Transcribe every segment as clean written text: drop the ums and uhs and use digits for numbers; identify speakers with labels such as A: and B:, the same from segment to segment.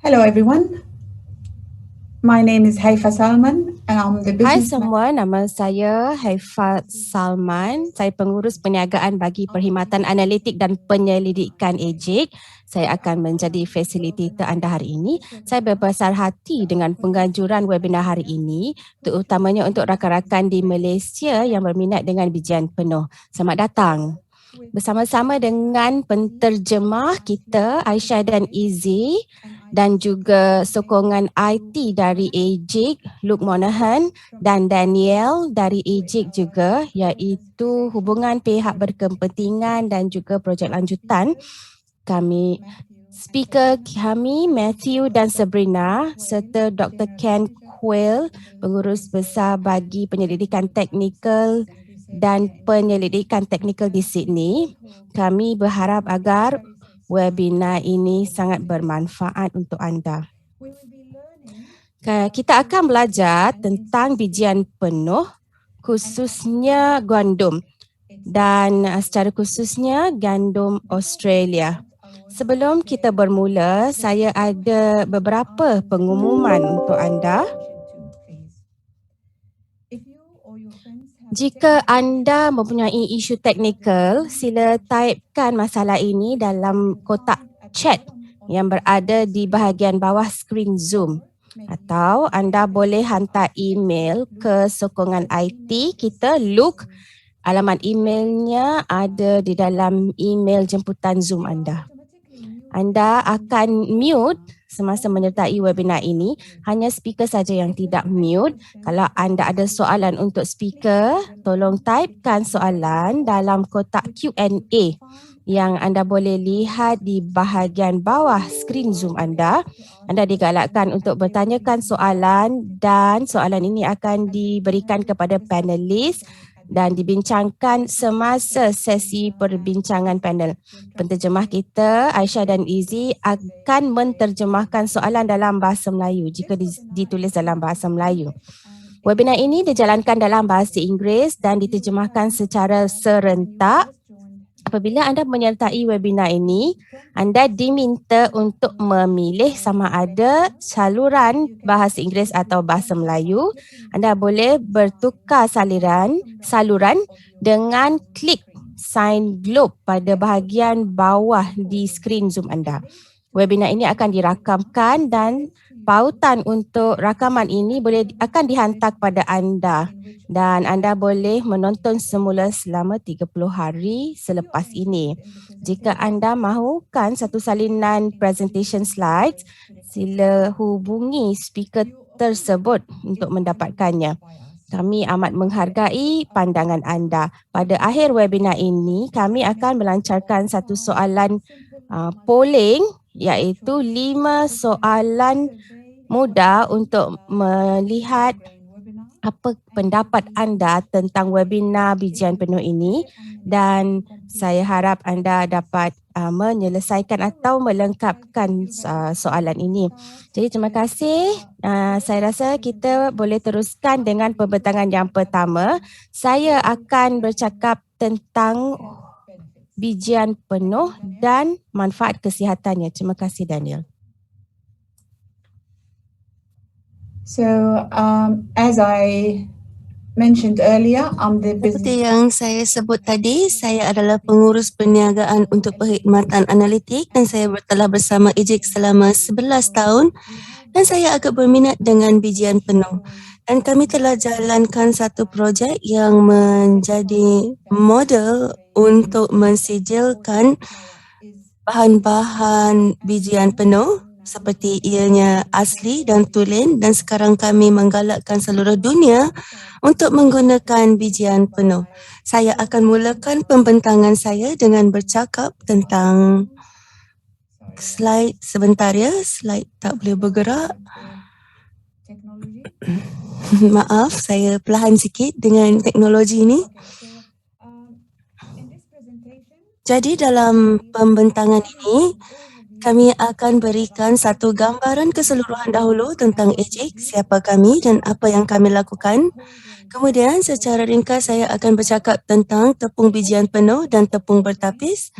A: Hello, everyone. My name is Haifa Salman, and I'm the
B: Hai
A: business
B: semua, nama saya Haifa Salman. Saya pengurus perniagaan bagi Perkhidmatan Analitik dan Penyelidikan EJIC. Saya akan menjadi fasilitator anda hari ini. Saya berbesar hati dengan penganjuran webinar hari ini, terutamanya untuk rakan-rakan di Malaysia yang berminat dengan bijian penuh. Selamat datang. Bersama-sama dengan penterjemah kita Aisyah dan Izzy dan juga sokongan IT dari AJIC, Luke Monahan dan Daniel dari AJIC juga, iaitu hubungan pihak berkepentingan dan juga projek lanjutan. Speaker kami Matthew dan Sabrina serta Dr. Ken Quayle, pengurus besar bagi penyelidikan teknikal dan penyelidikan teknikal di Sydney. Kami berharap agar webinar ini sangat bermanfaat untuk anda. Kita akan belajar tentang bijian penuh, khususnya gandum dan secara khususnya gandum Australia. Sebelum kita bermula, saya ada beberapa pengumuman untuk anda. Jika anda mempunyai isu teknikal, sila typekan masalah ini dalam kotak chat yang berada di bahagian bawah skrin Zoom. Atau anda boleh hantar email ke sokongan IT kita, Luke. Alamat emailnya ada di dalam email jemputan Zoom anda. Anda akan mute semasa menyertai webinar ini. Hanya speaker saja yang tidak mute. Kalau anda ada soalan untuk speaker, tolong typekan soalan dalam kotak Q&A yang anda boleh lihat di bahagian bawah skrin Zoom anda. Anda digalakkan untuk bertanyakan soalan dan soalan ini akan diberikan kepada panelis dan dibincangkan semasa sesi perbincangan panel. Penterjemah kita, Aisyah dan Izzy, akan menterjemahkan soalan dalam bahasa Melayu jika ditulis dalam bahasa Melayu. Webinar ini dijalankan dalam bahasa Inggeris dan diterjemahkan secara serentak. Apabila anda menyertai webinar ini, anda diminta untuk memilih sama ada saluran bahasa Inggeris atau bahasa Melayu. Anda boleh bertukar saluran dengan klik sign globe pada bahagian bawah di skrin Zoom anda. Webinar ini akan dirakamkan dan pautan untuk rakaman ini akan dihantar kepada anda dan anda boleh menonton semula selama 30 hari selepas ini. Jika anda mahukan satu salinan presentation slides, sila hubungi speaker tersebut untuk mendapatkannya. Kami amat menghargai pandangan anda. Pada akhir webinar ini, kami akan melancarkan satu soalan polling, iaitu 5 soalan mudah untuk melihat apa pendapat anda tentang webinar bijian penuh ini, dan saya harap anda dapat menyelesaikan atau melengkapkan soalan ini. Jadi terima kasih. Saya rasa kita boleh teruskan dengan pembentangan yang pertama. Saya akan bercakap tentang bijian penuh dan manfaat kesihatannya. Terima kasih, Daniel.
A: So, as I mentioned earlier, I'm the
C: Seperti yang saya sebut tadi, saya adalah pengurus perniagaan untuk perkhidmatan analitik dan saya telah bersama EJIC selama 11 tahun dan saya agak berminat dengan bijian penuh. Dan kami telah jalankan satu projek yang menjadi model untuk mensijilkan bahan-bahan bijian penuh seperti ianya asli dan tulen, dan sekarang kami menggalakkan seluruh dunia untuk menggunakan bijian penuh. Saya akan mulakan pembentangan saya dengan bercakap tentang slide sebentar ya, slide tak boleh bergerak. Maaf, saya perlahan sikit dengan teknologi ini. Jadi dalam pembentangan ini, kami akan berikan satu gambaran keseluruhan dahulu tentang EJIC, siapa kami dan apa yang kami lakukan. Kemudian secara ringkas saya akan bercakap tentang tepung bijian penuh dan tepung bertapis.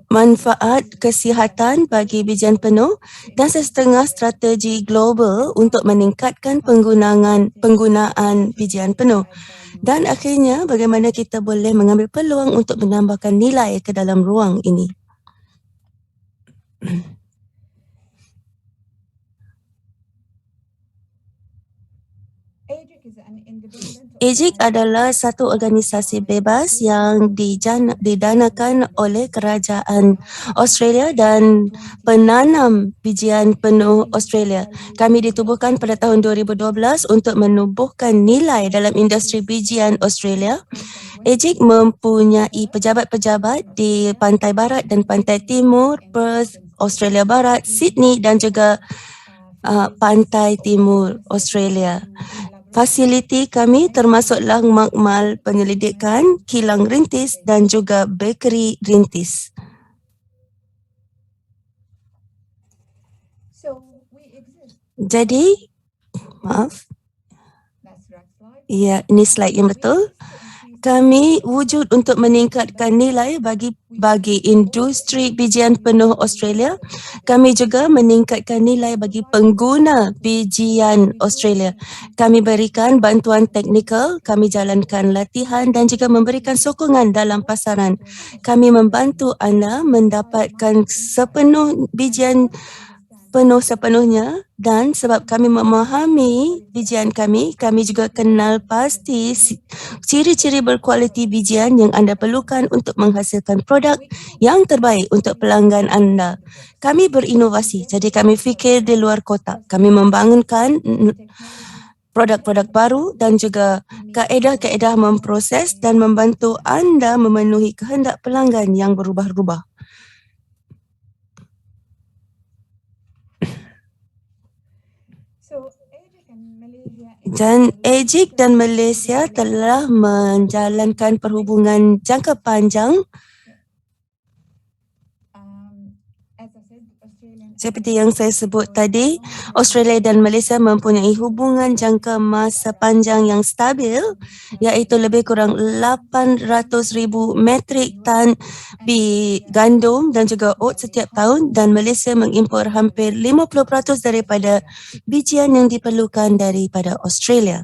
C: manfaat kesihatan bagi bijian penuh dan setengah strategi global untuk meningkatkan penggunaan bijian penuh. Dan akhirnya bagaimana kita boleh mengambil peluang untuk menambahkan nilai ke dalam ruang ini. AGIC adalah satu organisasi bebas yang didanakan oleh kerajaan Australia dan penanam bijian penuh Australia. Kami ditubuhkan pada tahun 2012 untuk menubuhkan nilai dalam industri bijian Australia. AGIC mempunyai pejabat-pejabat di pantai barat dan pantai timur, Perth, Australia Barat, Sydney dan juga pantai timur Australia. Fasiliti kami termasuklah makmal penyelidikan, kilang rintis dan juga bakery rintis. Jadi, maaf. Ya, ini slide yang betul. Kami wujud untuk meningkatkan nilai bagi industri bijian penuh Australia. Kami juga meningkatkan nilai bagi pengguna bijian Australia. Kami berikan bantuan teknikal, kami jalankan latihan dan juga memberikan sokongan dalam pasaran. Kami membantu anda mendapatkan sepenuh bijian penuh sepenuhnya dan sebab kami memahami bijian kami juga kenal pasti ciri-ciri berkualiti bijian yang anda perlukan untuk menghasilkan produk yang terbaik untuk pelanggan anda. Kami berinovasi, jadi kami fikir di luar kotak. Kami membangunkan produk-produk baru dan juga kaedah-kaedah memproses dan membantu anda memenuhi kehendak pelanggan yang berubah-ubah. Dan AGIC dan Malaysia telah menjalankan perhubungan jangka panjang. Seperti yang saya sebut tadi, Australia dan Malaysia mempunyai hubungan jangka masa panjang yang stabil, iaitu lebih kurang 800,000 metrik tan gandum dan juga oat setiap tahun, dan Malaysia mengimpor hampir 50% daripada bijian yang diperlukan daripada Australia.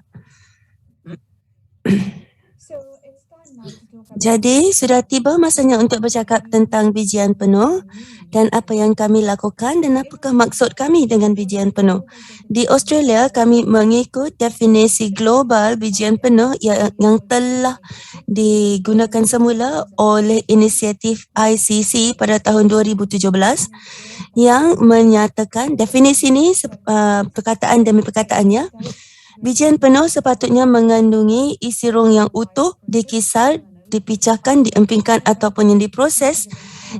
C: Jadi, sudah tiba masanya untuk bercakap tentang bijian penuh dan apa yang kami lakukan dan apakah maksud kami dengan bijian penuh. Di Australia, kami mengikut definisi global bijian penuh yang telah digunakan semula oleh inisiatif ICC pada tahun 2017 yang menyatakan definisi ini perkataan demi perkataannya. Bijian penuh sepatutnya mengandungi isi rong yang utuh, dikisar, dipecahkan, diempingkan ataupun yang diproses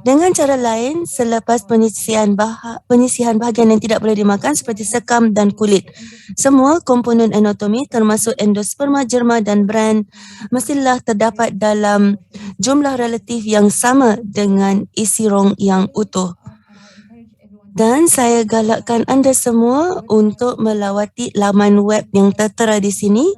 C: dengan cara lain selepas penyisihan bahagian yang tidak boleh dimakan seperti sekam dan kulit. Semua komponen anatomi termasuk endosperma, germa dan bran mestilah terdapat dalam jumlah relatif yang sama dengan isi rong yang utuh. Dan saya galakkan anda semua untuk melawati laman web yang tertera di sini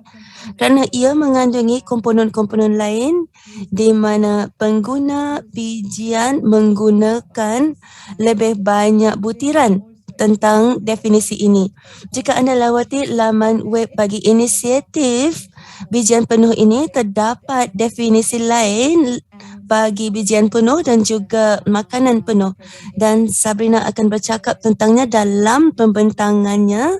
C: kerana ia mengandungi komponen-komponen lain di mana pengguna bijian menggunakan lebih banyak butiran tentang definisi ini. Jika anda lawati laman web bagi inisiatif bijian penuh ini, terdapat definisi lain bagi bijian penuh dan juga makanan penuh, dan Sabrina akan bercakap tentangnya dalam pembentangannya.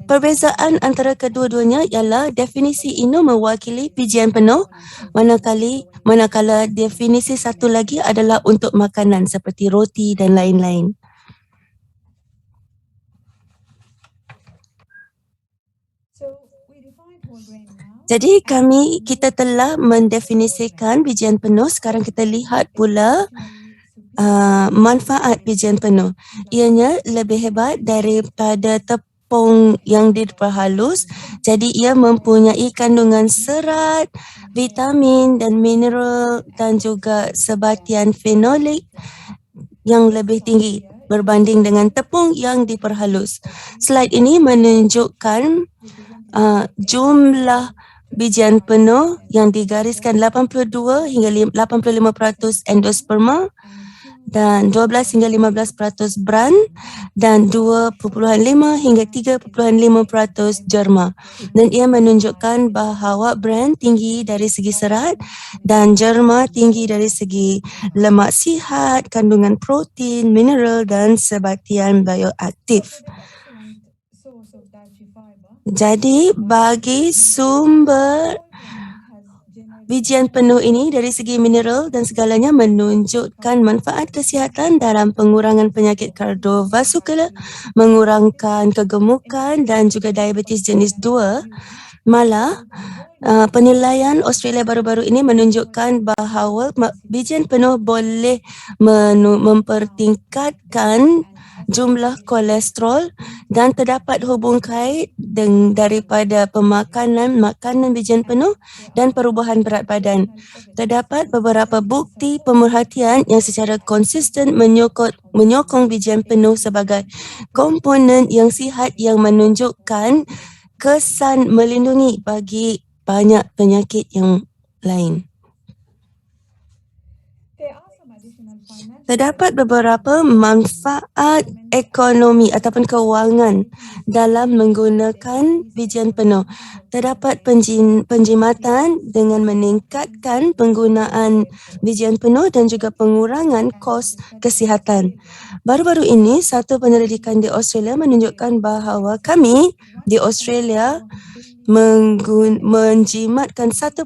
C: Perbezaan antara kedua-duanya ialah definisi ini mewakili bijian penuh, manakala definisi satu lagi adalah untuk makanan seperti roti dan lain-lain. Jadi kita telah mendefinisikan bijian penuh. Sekarang kita lihat pula manfaat bijian penuh. Ianya lebih hebat daripada tepung yang diperhalus. Jadi ia mempunyai kandungan serat, vitamin dan mineral dan juga sebatian fenolik yang lebih tinggi berbanding dengan tepung yang diperhalus. Slide ini menunjukkan jumlah bijian penuh yang digariskan 82 hingga 85% endosperma dan 12 hingga 15% bran dan 2.5 hingga 3.5% germa. Dan ia menunjukkan bahawa bran tinggi dari segi serat dan germa tinggi dari segi lemak sihat, kandungan protein, mineral dan sebatian bioaktif. Jadi bagi sumber bijian penuh ini dari segi mineral dan segalanya menunjukkan manfaat kesihatan dalam pengurangan penyakit kardiovaskular, mengurangkan kegemukan dan juga diabetes jenis 2. Malah penilaian Australia baru-baru ini menunjukkan bahawa bijian penuh boleh mempertingkatkan jumlah kolesterol dan terdapat hubung kait daripada makanan bijian penuh dan perubahan berat badan. Terdapat beberapa bukti pemerhatian yang secara konsisten menyokong bijian penuh sebagai komponen yang sihat yang menunjukkan kesan melindungi bagi banyak penyakit yang lain. Terdapat beberapa manfaat ekonomi ataupun kewangan dalam menggunakan bijian penuh. Terdapat penjimatan dengan meningkatkan penggunaan bijian penuh dan juga pengurangan kos kesihatan. Baru-baru ini, satu penyelidikan di Australia menunjukkan bahawa kami di Australia menjimatkan 1.4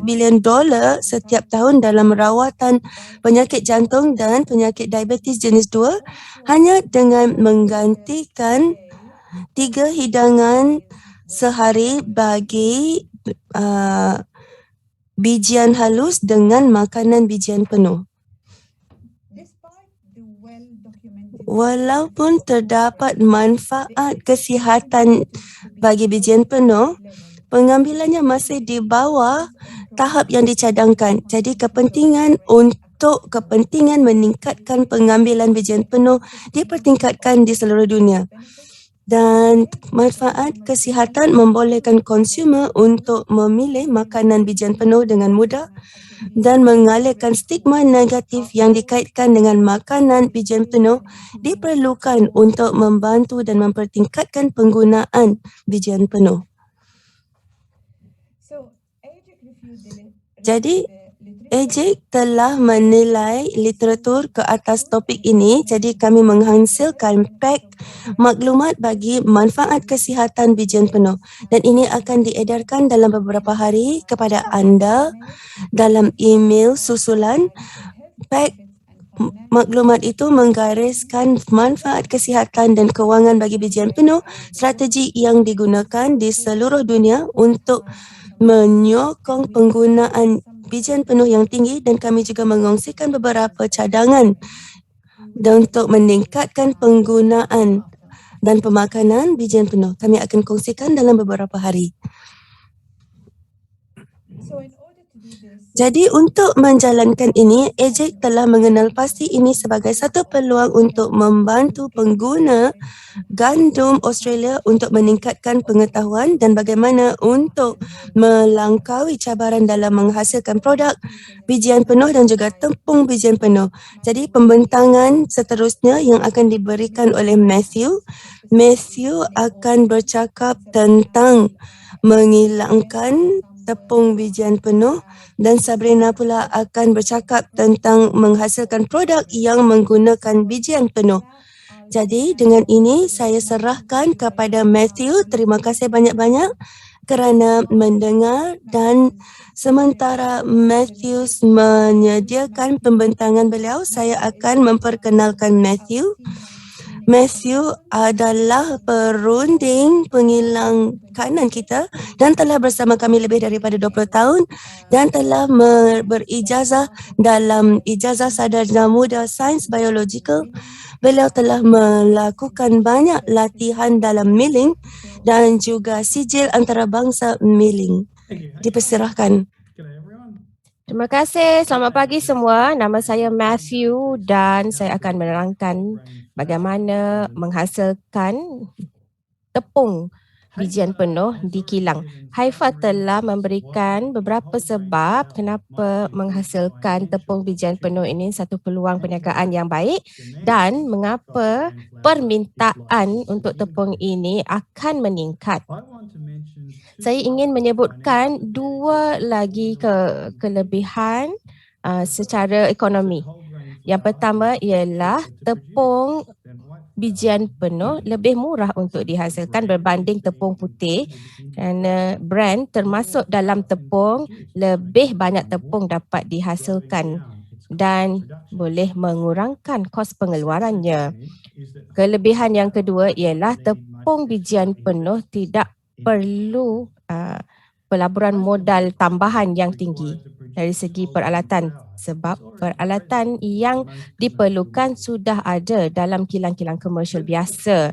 C: bilion dolar setiap tahun dalam rawatan penyakit jantung dan penyakit diabetes jenis 2 hanya dengan menggantikan 3 hidangan sehari bagi bijian halus dengan makanan bijian penuh. Walaupun terdapat manfaat kesihatan bagi bijian penuh, pengambilannya masih di bawah tahap yang dicadangkan. Jadi kepentingan meningkatkan pengambilan bijian penuh dipertingkatkan di seluruh dunia. Dan manfaat kesihatan membolehkan konsumer untuk memilih makanan bijian penuh dengan mudah dan mengalihkan stigma negatif yang dikaitkan dengan makanan bijian penuh diperlukan untuk membantu dan mempertingkatkan penggunaan bijian penuh. Jadi, AJIC telah menilai literatur ke atas topik ini, jadi kami menghasilkan pack maklumat bagi manfaat kesihatan bijian penuh dan ini akan diedarkan dalam beberapa hari kepada anda dalam email susulan. Pack maklumat itu menggariskan manfaat kesihatan dan kewangan bagi bijian penuh, strategi yang digunakan di seluruh dunia untuk menyokong penggunaan bijian penuh yang tinggi dan kami juga mengongsikan beberapa cadangan dan untuk meningkatkan penggunaan dan pemakanan bijian penuh. Kami akan kongsikan dalam beberapa hari. Jadi untuk menjalankan ini, AJIC telah mengenal pasti ini sebagai satu peluang untuk membantu pengguna gandum Australia untuk meningkatkan pengetahuan dan bagaimana untuk melangkaui cabaran dalam menghasilkan produk bijian penuh dan juga tepung bijian penuh. Jadi pembentangan seterusnya yang akan diberikan oleh Matthew. Matthew akan bercakap tentang menghilangkan tepung bijian penuh dan Sabrina pula akan bercakap tentang menghasilkan produk yang menggunakan bijian penuh. Jadi dengan ini saya serahkan kepada Matthew. Terima kasih banyak-banyak kerana mendengar dan sementara Matthew menyediakan pembentangan beliau, saya akan memperkenalkan Matthew. Matthew adalah perunding pengilang kanan kita dan telah bersama kami lebih daripada 20 tahun dan telah berijazah dalam ijazah sarjana muda sains biologikal. Beliau telah melakukan banyak latihan dalam milling dan juga sijil antarabangsa milling. Dipersilahkan.
B: Terima kasih. Selamat pagi semua. Nama saya Matthew dan saya akan menerangkan bagaimana menghasilkan tepung bijian penuh di kilang. Haifa telah memberikan beberapa sebab kenapa menghasilkan tepung bijian penuh ini satu peluang perniagaan yang baik dan mengapa permintaan untuk tepung ini akan meningkat. Saya ingin menyebutkan dua lagi kelebihan secara ekonomi. Yang pertama ialah tepung bijian penuh lebih murah untuk dihasilkan berbanding tepung putih kerana brand termasuk dalam tepung lebih banyak tepung dapat dihasilkan dan boleh mengurangkan kos pengeluarannya. Kelebihan yang kedua ialah tepung bijian penuh tidak perlu pelaburan modal tambahan yang tinggi dari segi peralatan sebab peralatan yang diperlukan sudah ada dalam kilang-kilang komersial biasa.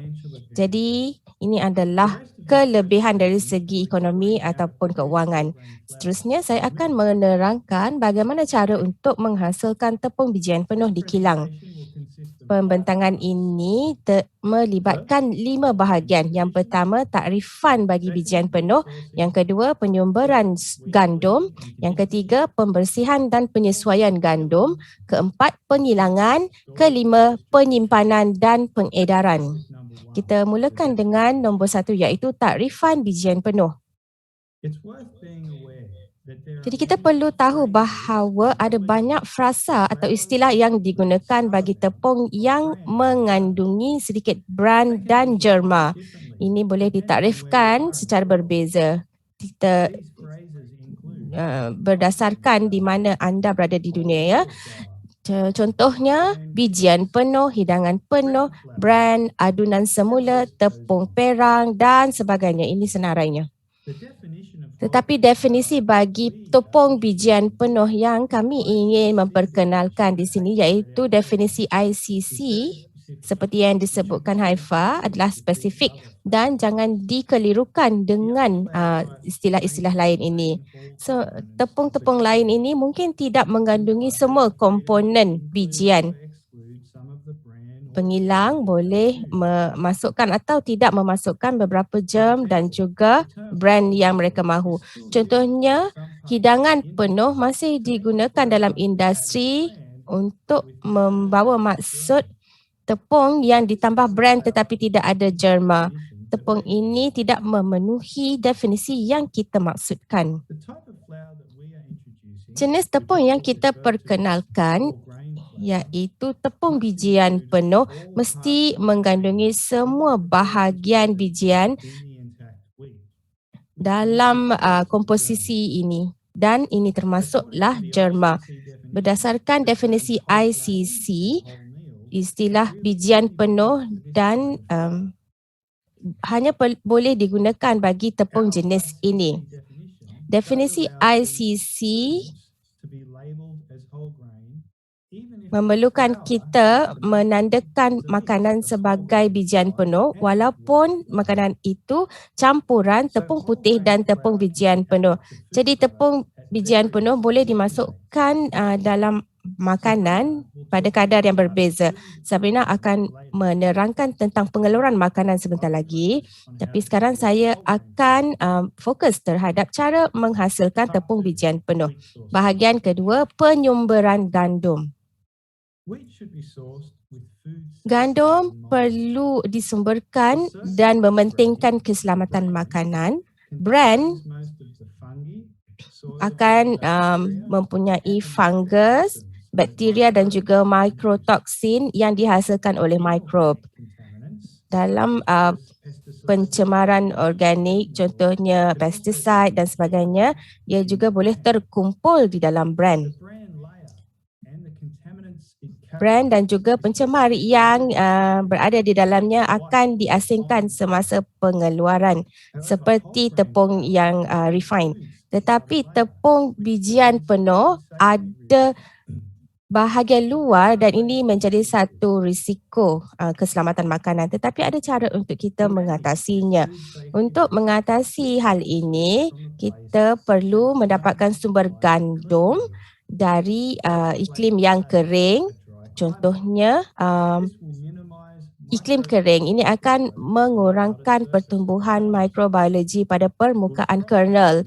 B: Jadi ini adalah kelebihan dari segi ekonomi ataupun keuangan. Seterusnya saya akan menerangkan bagaimana cara untuk menghasilkan tepung bijian penuh di kilang. Pembentangan ini melibatkan 5 bahagian. Yang pertama, takrifan bagi bijian penuh. Yang kedua, penyumberan gandum. Yang ketiga, pembersihan dan penyesuaian gandum. Keempat, pengilangan. Kelima, penyimpanan dan pengedaran. Kita mulakan dengan nombor 1 iaitu takrifan bijian penuh. Jadi kita perlu tahu bahawa ada banyak frasa atau istilah yang digunakan bagi tepung yang mengandungi sedikit brand dan derma. Ini boleh ditakrifkan secara berbeza. Kita berdasarkan di mana anda berada di dunia ya. Contohnya bijian penuh, hidangan penuh, brand, adunan semula, tepung perang dan sebagainya. Ini senarainya. Tetapi definisi bagi tepung bijian penuh yang kami ingin memperkenalkan di sini iaitu definisi ICC seperti yang disebutkan Haifa adalah spesifik dan jangan dikelirukan dengan istilah-istilah lain ini. So, tepung-tepung lain ini mungkin tidak mengandungi semua komponen bijian. Pengilang boleh memasukkan atau tidak memasukkan beberapa germ dan juga brand yang mereka mahu. Contohnya, hidangan penuh masih digunakan dalam industri untuk membawa maksud tepung yang ditambah brand tetapi tidak ada derma. Tepung ini tidak memenuhi definisi yang kita maksudkan. Jenis tepung yang kita perkenalkan iaitu tepung bijian penuh mesti mengandungi semua bahagian bijian dalam komposisi ini dan ini termasuklah derma. Berdasarkan definisi ICC, istilah bijian penuh dan hanya boleh digunakan bagi tepung jenis ini. Definisi ICC memerlukan kita menandakan makanan sebagai bijian penuh walaupun makanan itu campuran tepung putih dan tepung bijian penuh. Jadi tepung bijian penuh boleh dimasukkan dalam makanan pada kadar yang berbeza. Sabrina akan menerangkan tentang pengeluaran makanan sebentar lagi. Tapi sekarang saya akan fokus terhadap cara menghasilkan tepung bijian penuh. Bahagian kedua, penyumberan gandum. Gandum perlu disumberkan dan mementingkan keselamatan makanan. Brand akan mempunyai fungus, bakteria dan juga mikrotoksin yang dihasilkan oleh mikrob. Dalam pencemaran organik, contohnya pestisida dan sebagainya, ia juga boleh terkumpul di dalam brand. Brand dan juga pencemar yang berada di dalamnya akan diasingkan semasa pengeluaran seperti tepung yang refined. Tetapi tepung bijian penuh ada bahagian luar dan ini menjadi satu risiko keselamatan makanan. Tetapi ada cara untuk kita mengatasinya. Untuk mengatasi hal ini, kita perlu mendapatkan sumber gandum dari iklim yang kering. Contohnya iklim kering ini akan mengurangkan pertumbuhan mikrobiologi pada permukaan kernel.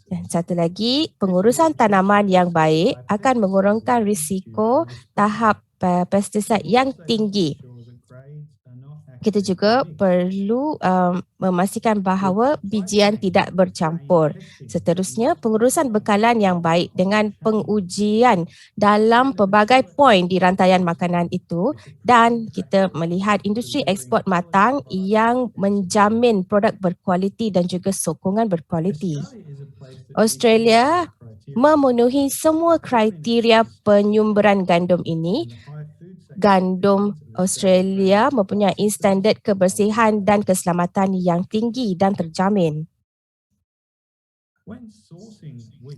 B: Dan satu lagi, pengurusan tanaman yang baik akan mengurangkan risiko tahap pestisida yang tinggi. Kita juga perlu memastikan bahawa bijian tidak bercampur. Seterusnya, pengurusan bekalan yang baik dengan pengujian dalam pelbagai poin di rantaian makanan itu, dan kita melihat industri ekspor matang yang menjamin produk berkualiti dan juga sokongan berkualiti. Australia memenuhi semua kriteria penyumberan gandum ini. Gandum Australia mempunyai standard kebersihan dan keselamatan yang tinggi dan terjamin.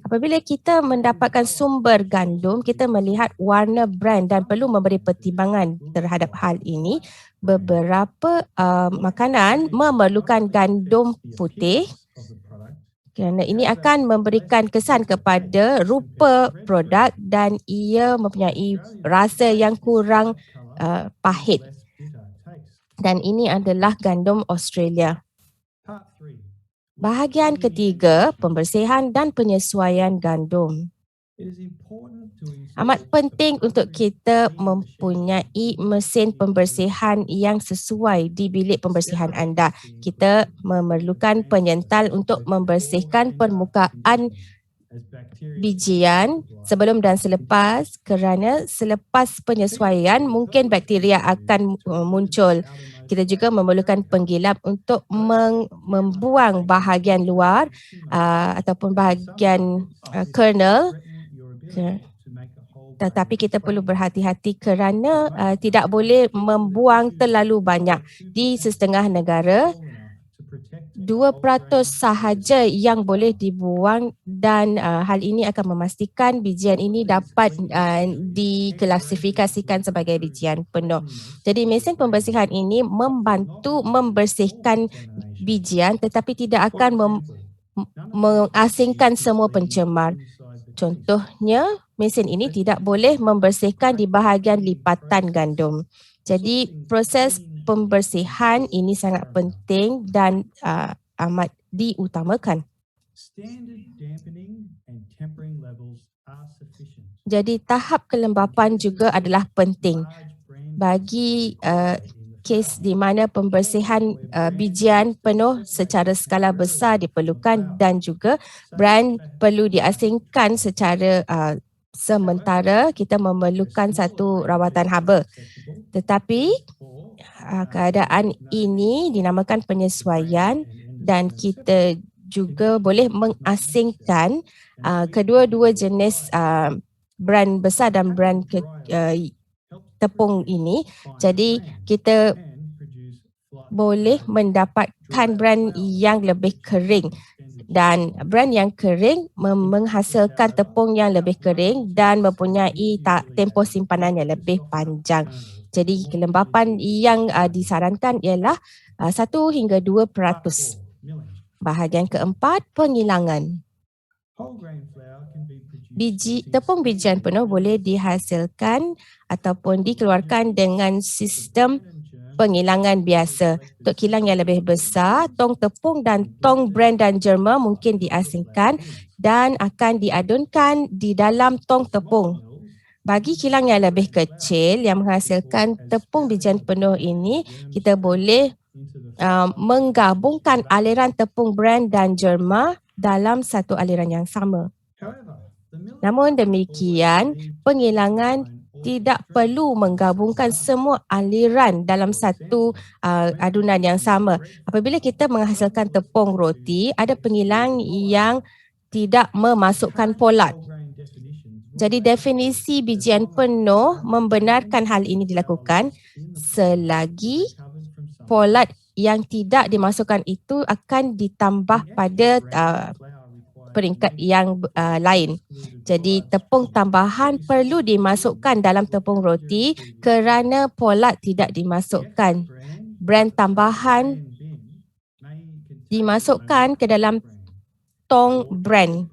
B: Apabila kita mendapatkan sumber gandum, kita melihat warna brand dan perlu memberi pertimbangan terhadap hal ini. Beberapa makanan memerlukan gandum putih kerana ini akan memberikan kesan kepada rupa produk dan ia mempunyai rasa yang kurang pahit. Dan ini adalah gandum Australia. Bahagian ketiga, pembersihan dan penyesuaian gandum. Amat penting untuk kita mempunyai mesin pembersihan yang sesuai di bilik pembersihan anda. Kita memerlukan penyental untuk membersihkan permukaan bijian sebelum dan selepas, kerana selepas penyesuaian mungkin bakteria akan muncul. Kita juga memerlukan penggilap untuk membuang bahagian luar ataupun bahagian kernel. Tetapi kita perlu berhati-hati kerana tidak boleh membuang terlalu banyak. Di setengah negara, 2% sahaja yang boleh dibuang dan hal ini akan memastikan bijian ini dapat diklasifikasikan sebagai bijian penuh. Jadi mesin pembersihan ini membantu membersihkan bijian tetapi tidak akan mengasingkan semua pencemar. Contohnya, mesin ini tidak boleh membersihkan di bahagian lipatan gandum. Jadi proses pembersihan ini sangat penting dan amat diutamakan. Jadi tahap kelembapan juga adalah penting bagi kes di mana pembersihan bijian penuh secara skala besar diperlukan dan juga brand perlu diasingkan secara sementara. Kita memerlukan satu rawatan haba. Tetapi keadaan ini dinamakan penyesuaian dan kita juga boleh mengasingkan kedua-dua jenis brand besar dan brand tepung ini. Jadi kita boleh mendapatkan brand yang lebih kering dan brand yang kering menghasilkan tepung yang lebih kering dan mempunyai tempoh simpanan yang lebih panjang. Jadi kelembapan yang disarankan ialah 1 hingga 2%. Bahagian keempat, pengilangan. Tepung bijian penuh boleh dihasilkan ataupun dikeluarkan dengan sistem pengilangan biasa. Untuk kilang yang lebih besar, tong tepung dan tong brand dan jerma mungkin diasingkan dan akan diadunkan di dalam tong tepung. Bagi kilang yang lebih kecil yang menghasilkan tepung bijian penuh ini, kita boleh menggabungkan aliran tepung brand dan jerma dalam satu aliran yang sama. Namun demikian, pengilangan tidak perlu menggabungkan semua aliran dalam satu adunan yang sama. Apabila kita menghasilkan tepung roti, ada pengilang yang tidak memasukkan polat. Jadi definisi bijian penuh membenarkan hal ini dilakukan selagi polat yang tidak dimasukkan itu akan ditambah pada peringkat yang lain. Jadi tepung tambahan perlu dimasukkan dalam tepung roti kerana polat tidak dimasukkan. Brand tambahan dimasukkan ke dalam tong brand.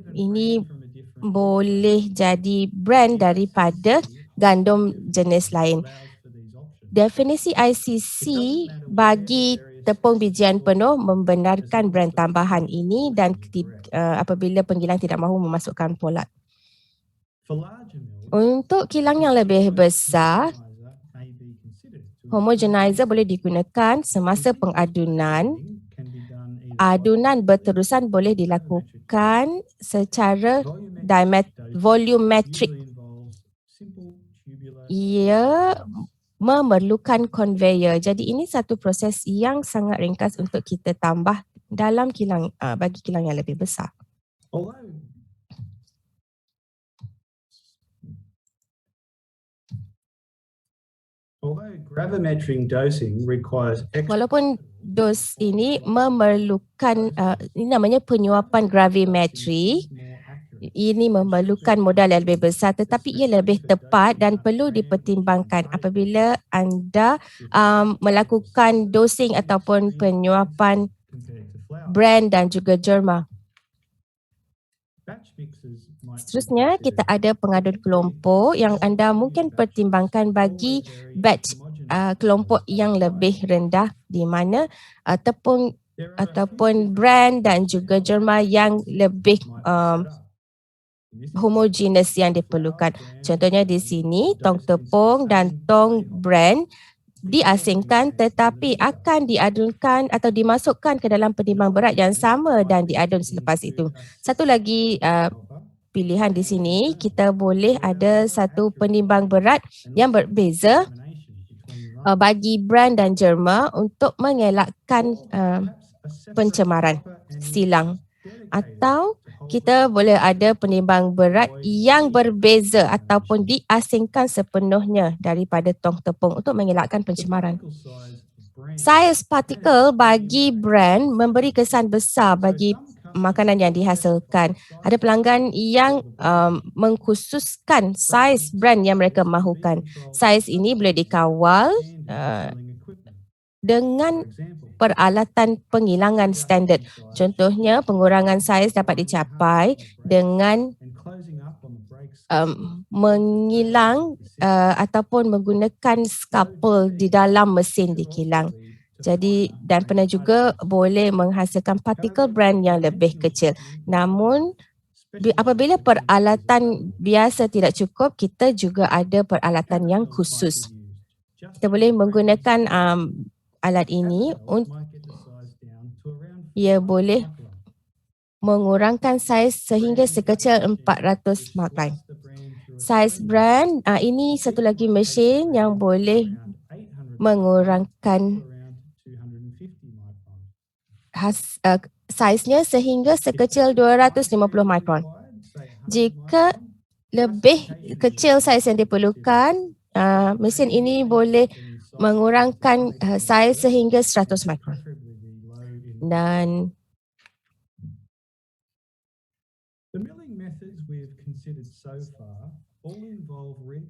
B: Ini boleh jadi brand daripada gandum jenis lain. Definisi ICC bagi tepung bijian penuh membenarkan brand tambahan ini dan apabila penggilang tidak mahu memasukkan folat. Untuk kilang yang lebih besar, homogenizer boleh digunakan semasa pengadunan. Adunan berterusan boleh dilakukan secara volumetric. Ia memerlukan conveyor. Jadi ini satu proses yang sangat ringkas untuk kita tambah dalam kilang bagi kilang yang lebih besar. Walaupun dos ini memerlukan ini namanya penyuapan gravimetri. Ini memerlukan modal yang lebih besar tetapi ia lebih tepat dan perlu dipertimbangkan apabila anda melakukan dosing ataupun penyuapan brand dan juga germa. Seterusnya kita ada pengadun kelompok yang anda mungkin pertimbangkan bagi batch kelompok yang lebih rendah di mana tepung ataupun brand dan juga germa yang lebih homogeneous yang diperlukan. Contohnya di sini tong tepung dan tong brand diasingkan tetapi akan diadunkan atau dimasukkan ke dalam penimbang berat yang sama dan diadun selepas itu. Satu lagi pilihan di sini, kita boleh ada satu penimbang berat yang berbeza bagi brand dan germa untuk mengelakkan pencemaran silang. Atau kita boleh ada penimbang berat yang berbeza ataupun diasingkan sepenuhnya daripada tong tepung untuk mengelakkan pencemaran. Saiz partikel bagi brand memberi kesan besar bagi makanan yang dihasilkan. Ada pelanggan yang mengkhususkan saiz brand yang mereka mahukan. Saiz ini boleh dikawal dengan peralatan penghilangan standard. Contohnya, pengurangan saiz dapat dicapai dengan mengilang ataupun menggunakan scalpel di dalam mesin di kilang. Jadi, dan pernah juga boleh menghasilkan partikel brand yang lebih kecil. Namun, apabila peralatan biasa tidak cukup, kita juga ada peralatan yang khusus. Kita boleh menggunakan alat ini, ia boleh mengurangkan saiz sehingga sekecil 400 micron. Saiz brand, ini satu lagi mesin yang boleh mengurangkan saiznya sehingga sekecil 250 micron. Jika lebih kecil saiz yang diperlukan, mesin ini boleh mengurangkan saiz sehingga 100 micron. Dan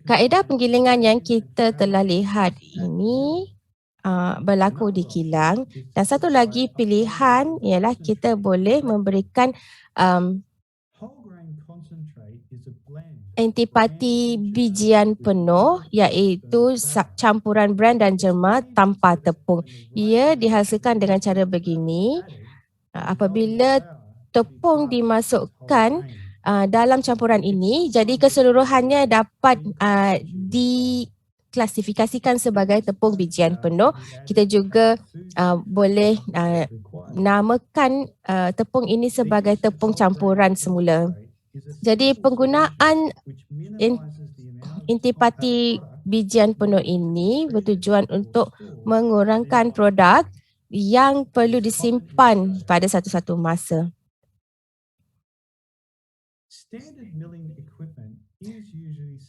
B: kaedah penggilingan yang kita telah lihat ini berlaku di kilang, dan satu lagi pilihan ialah kita boleh memberikan intipati bijian penuh, iaitu campuran brand dan germa tanpa tepung. Ia dihasilkan dengan cara begini. Apabila tepung dimasukkan dalam campuran ini, jadi keseluruhannya dapat diklasifikasikan sebagai tepung bijian penuh. Kita juga boleh namakan tepung ini sebagai tepung campuran semula. Jadi penggunaan intipati bijian penuh ini bertujuan untuk mengurangkan produk yang perlu disimpan pada satu-satu masa.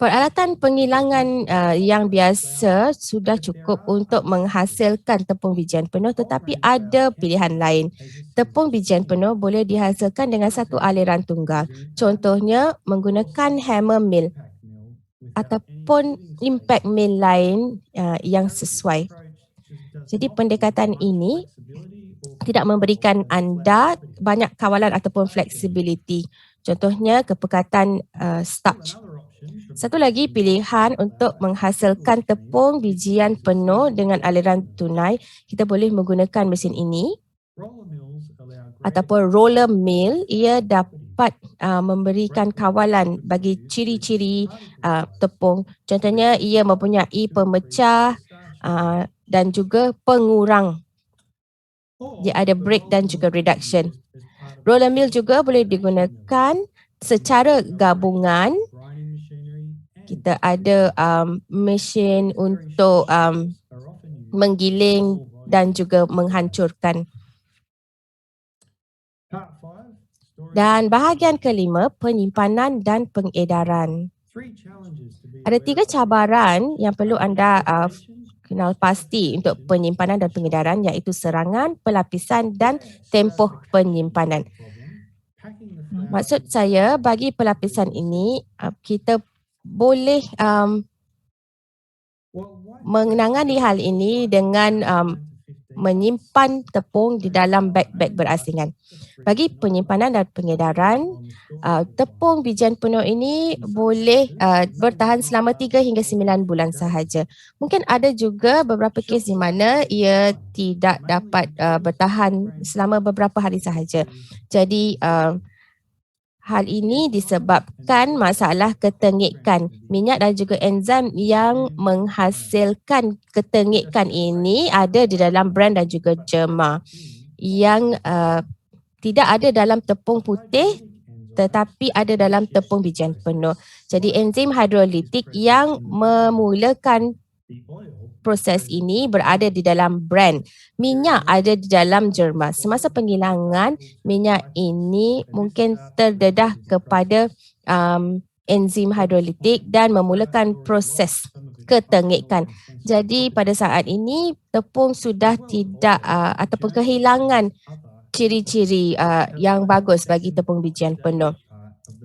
B: Peralatan penghilangan yang biasa sudah cukup untuk menghasilkan tepung bijian penuh, tetapi ada pilihan lain. Tepung bijian penuh boleh dihasilkan dengan satu aliran tunggal. Contohnya menggunakan hammer mill ataupun impact mill lain yang sesuai. Jadi pendekatan ini tidak memberikan anda banyak kawalan ataupun fleksibiliti. Contohnya kepekatan starch. Satu lagi pilihan untuk menghasilkan tepung bijian penuh dengan aliran tunai, kita boleh menggunakan mesin ini ataupun roller mill. Ia dapat memberikan kawalan bagi ciri-ciri tepung. Contohnya ia mempunyai pemecah dan juga pengurang. Dia ada break dan juga reduction. Roller mill juga boleh digunakan secara gabungan. Kita ada mesin untuk menggiling dan juga menghancurkan. Dan bahagian kelima, penyimpanan dan pengedaran. Ada 3 cabaran yang perlu anda kenal pasti untuk penyimpanan dan pengedaran, iaitu serangan, pelapisan dan tempoh penyimpanan. Maksud saya, bagi pelapisan ini, kita boleh menangani hal ini dengan menyimpan tepung di dalam beg-beg berasingan. Bagi penyimpanan dan pengedaran, tepung bijian penuh ini boleh bertahan selama 3 hingga 9 bulan sahaja. Mungkin ada juga beberapa kes di mana ia tidak dapat bertahan selama beberapa hari sahaja. Jadi, hal ini disebabkan masalah ketengikan. Minyak dan juga enzim yang menghasilkan ketengikan ini ada di dalam bran dan juga jerma yang tidak ada dalam tepung putih tetapi ada dalam tepung bijian penuh. Jadi enzim hidrolitik yang memulakan proses ini berada di dalam bran. Minyak ada di dalam jerma. Semasa penghilangan, minyak ini mungkin terdedah kepada enzim hidrolitik dan memulakan proses ketengikan. Jadi pada saat ini tepung sudah tidak ataupun kehilangan ciri-ciri yang bagus bagi tepung bijian penuh.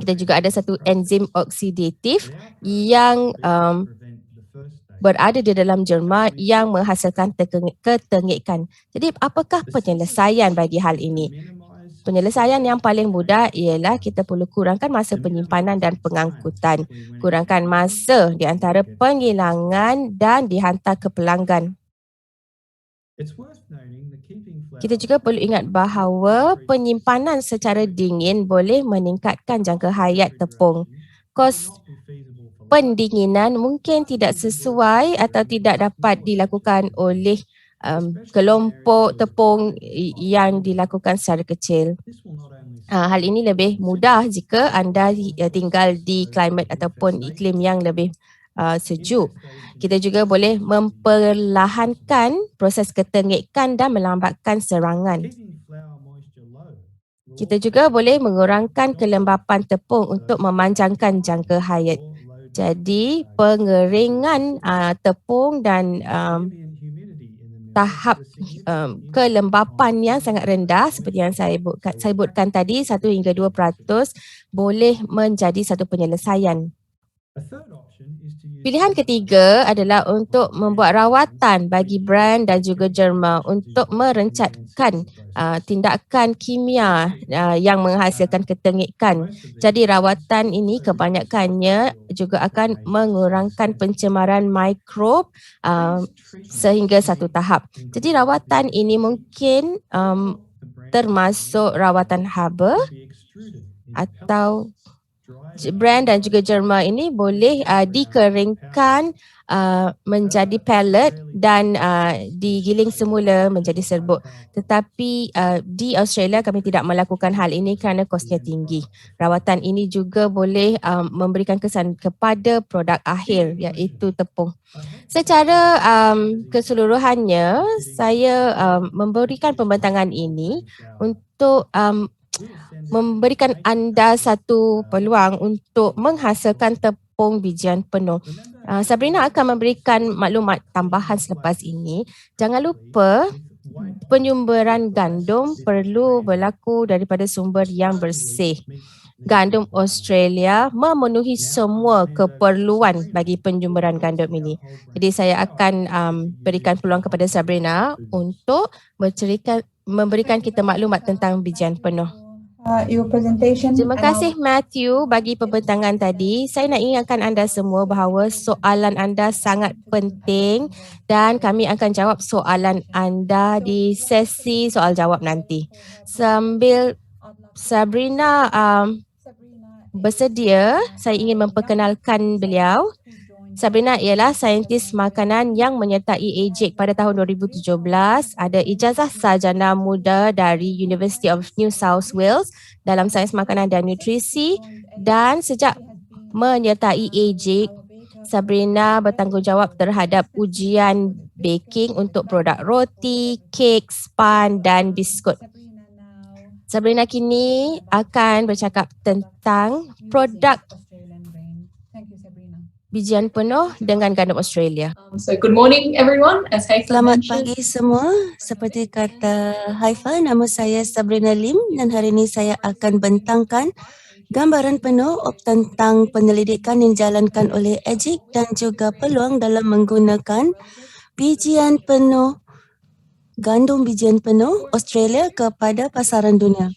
B: Kita juga ada satu enzim oksidatif yang berada di dalam jerma yang menghasilkan ketengikan. Jadi apakah penyelesaian bagi hal ini? Penyelesaian yang paling mudah ialah kita perlu kurangkan masa penyimpanan dan pengangkutan. Kurangkan masa di antara penghilangan dan dihantar ke pelanggan. Kita juga perlu ingat bahawa penyimpanan secara dingin boleh meningkatkan jangka hayat tepung. Kos pendinginan mungkin tidak sesuai atau tidak dapat dilakukan oleh kelompok tepung yang dilakukan secara kecil. Hal ini lebih mudah jika anda tinggal di klimat ataupun iklim yang lebih sejuk. Kita juga boleh memperlahankan proses ketengikan dan melambatkan serangan. Kita juga boleh mengurangkan kelembapan tepung untuk memanjangkan jangka hayat. Jadi pengeringan tepung dan tahap kelembapan yang sangat rendah seperti yang saya sebutkan tadi 1 hingga 2% boleh menjadi satu penyelesaian. Pilihan ketiga adalah untuk membuat rawatan bagi bran dan juga jerma untuk merencatkan tindakan kimia yang menghasilkan ketengikan. Jadi rawatan ini kebanyakannya juga akan mengurangkan pencemaran mikrob sehingga 1 tahap. Jadi rawatan ini mungkin termasuk rawatan haba atau bran dan juga jerma ini boleh dikeringkan menjadi pellet dan digiling semula menjadi serbuk. Tetapi di Australia kami tidak melakukan hal ini kerana kosnya tinggi. Rawatan ini juga boleh memberikan kesan kepada produk akhir iaitu tepung. Secara keseluruhannya saya memberikan pembentangan ini untuk memberikan anda satu peluang untuk menghasilkan tepung bijian penuh. Sabrina akan memberikan maklumat tambahan selepas ini. Jangan lupa penyumberan gandum perlu berlaku daripada sumber yang bersih. Gandum Australia memenuhi semua keperluan bagi penyumberan gandum ini. Jadi saya akan berikan peluang kepada Sabrina untuk memberikan kita maklumat tentang bijian penuh.
A: your presentation.
B: Terima
A: and
B: kasih Matthew bagi pembentangan tadi. Saya nak ingatkan anda semua bahawa soalan anda sangat penting dan kami akan jawab soalan anda di sesi soal jawab nanti. Sambil Sabrina bersedia, saya ingin memperkenalkan beliau. Sabrina ialah saintis makanan yang menyertai EJIC pada tahun 2017, ada ijazah sarjana muda dari University of New South Wales dalam sains makanan dan nutrisi, dan sejak menyertai EJIC, Sabrina bertanggungjawab terhadap ujian baking untuk produk roti, kek, span dan biskut. Sabrina kini akan bercakap tentang produk bijian penuh dengan gandum Australia.
D: So good morning everyone. As Haifa
C: Selamat
D: mentioned,
C: pagi semua. Seperti kata Haifa, nama saya Sabrina Lim dan hari ini saya akan bentangkan gambaran penuh tentang penyelidikan yang dijalankan oleh EJIC dan juga peluang dalam menggunakan bijian penuh, gandum bijian penuh Australia kepada pasaran dunia.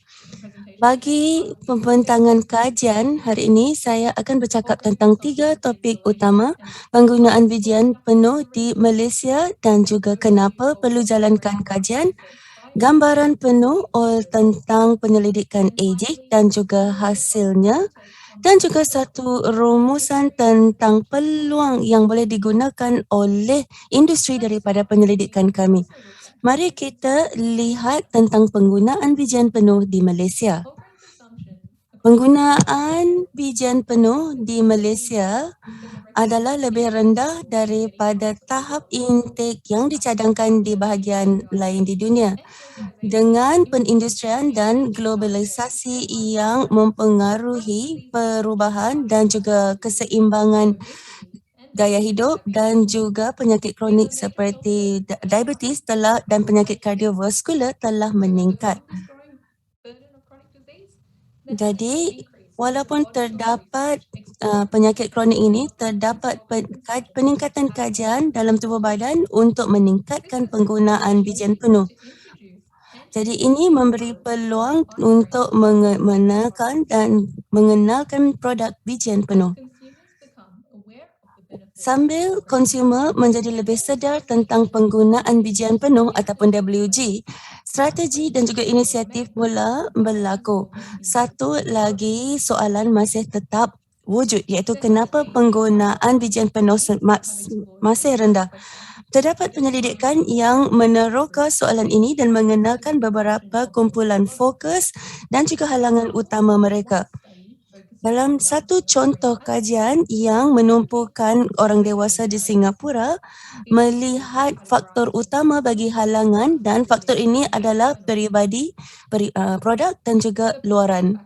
C: Bagi pembentangan kajian hari ini, saya akan bercakap tentang 3 topik utama, penggunaan bijian penuh di Malaysia dan juga kenapa perlu jalankan kajian, gambaran penuh tentang penyelidikan EJIC dan juga hasilnya, dan juga satu rumusan tentang peluang yang boleh digunakan oleh industri daripada penyelidikan kami. Mari kita lihat tentang penggunaan bijian penuh di Malaysia. Penggunaan bijian penuh di Malaysia adalah lebih rendah daripada tahap intake yang dicadangkan di bahagian lain di dunia. Dengan penindustrian dan globalisasi yang mempengaruhi perubahan dan juga keseimbangan gaya hidup dan juga penyakit kronik seperti diabetes dan penyakit kardiovaskular telah meningkat. Jadi, walaupun terdapat penyakit kronik ini, terdapat peningkatan kajian dalam tubuh badan untuk meningkatkan penggunaan bijian penuh. Jadi ini memberi peluang untuk menekan dan mengenalkan produk bijian penuh. Sambil konsumer menjadi lebih sedar tentang penggunaan bijian penuh ataupun WG, strategi dan juga inisiatif mula berlaku. Satu lagi soalan masih tetap wujud, iaitu kenapa penggunaan bijian penuh masih rendah. Terdapat penyelidikan yang meneroka soalan ini dan mengenalkan beberapa kumpulan fokus dan juga halangan utama mereka. Dalam satu contoh kajian yang menumpukan orang dewasa di Singapura, melihat faktor utama bagi halangan dan faktor ini adalah peribadi, produk dan juga luaran.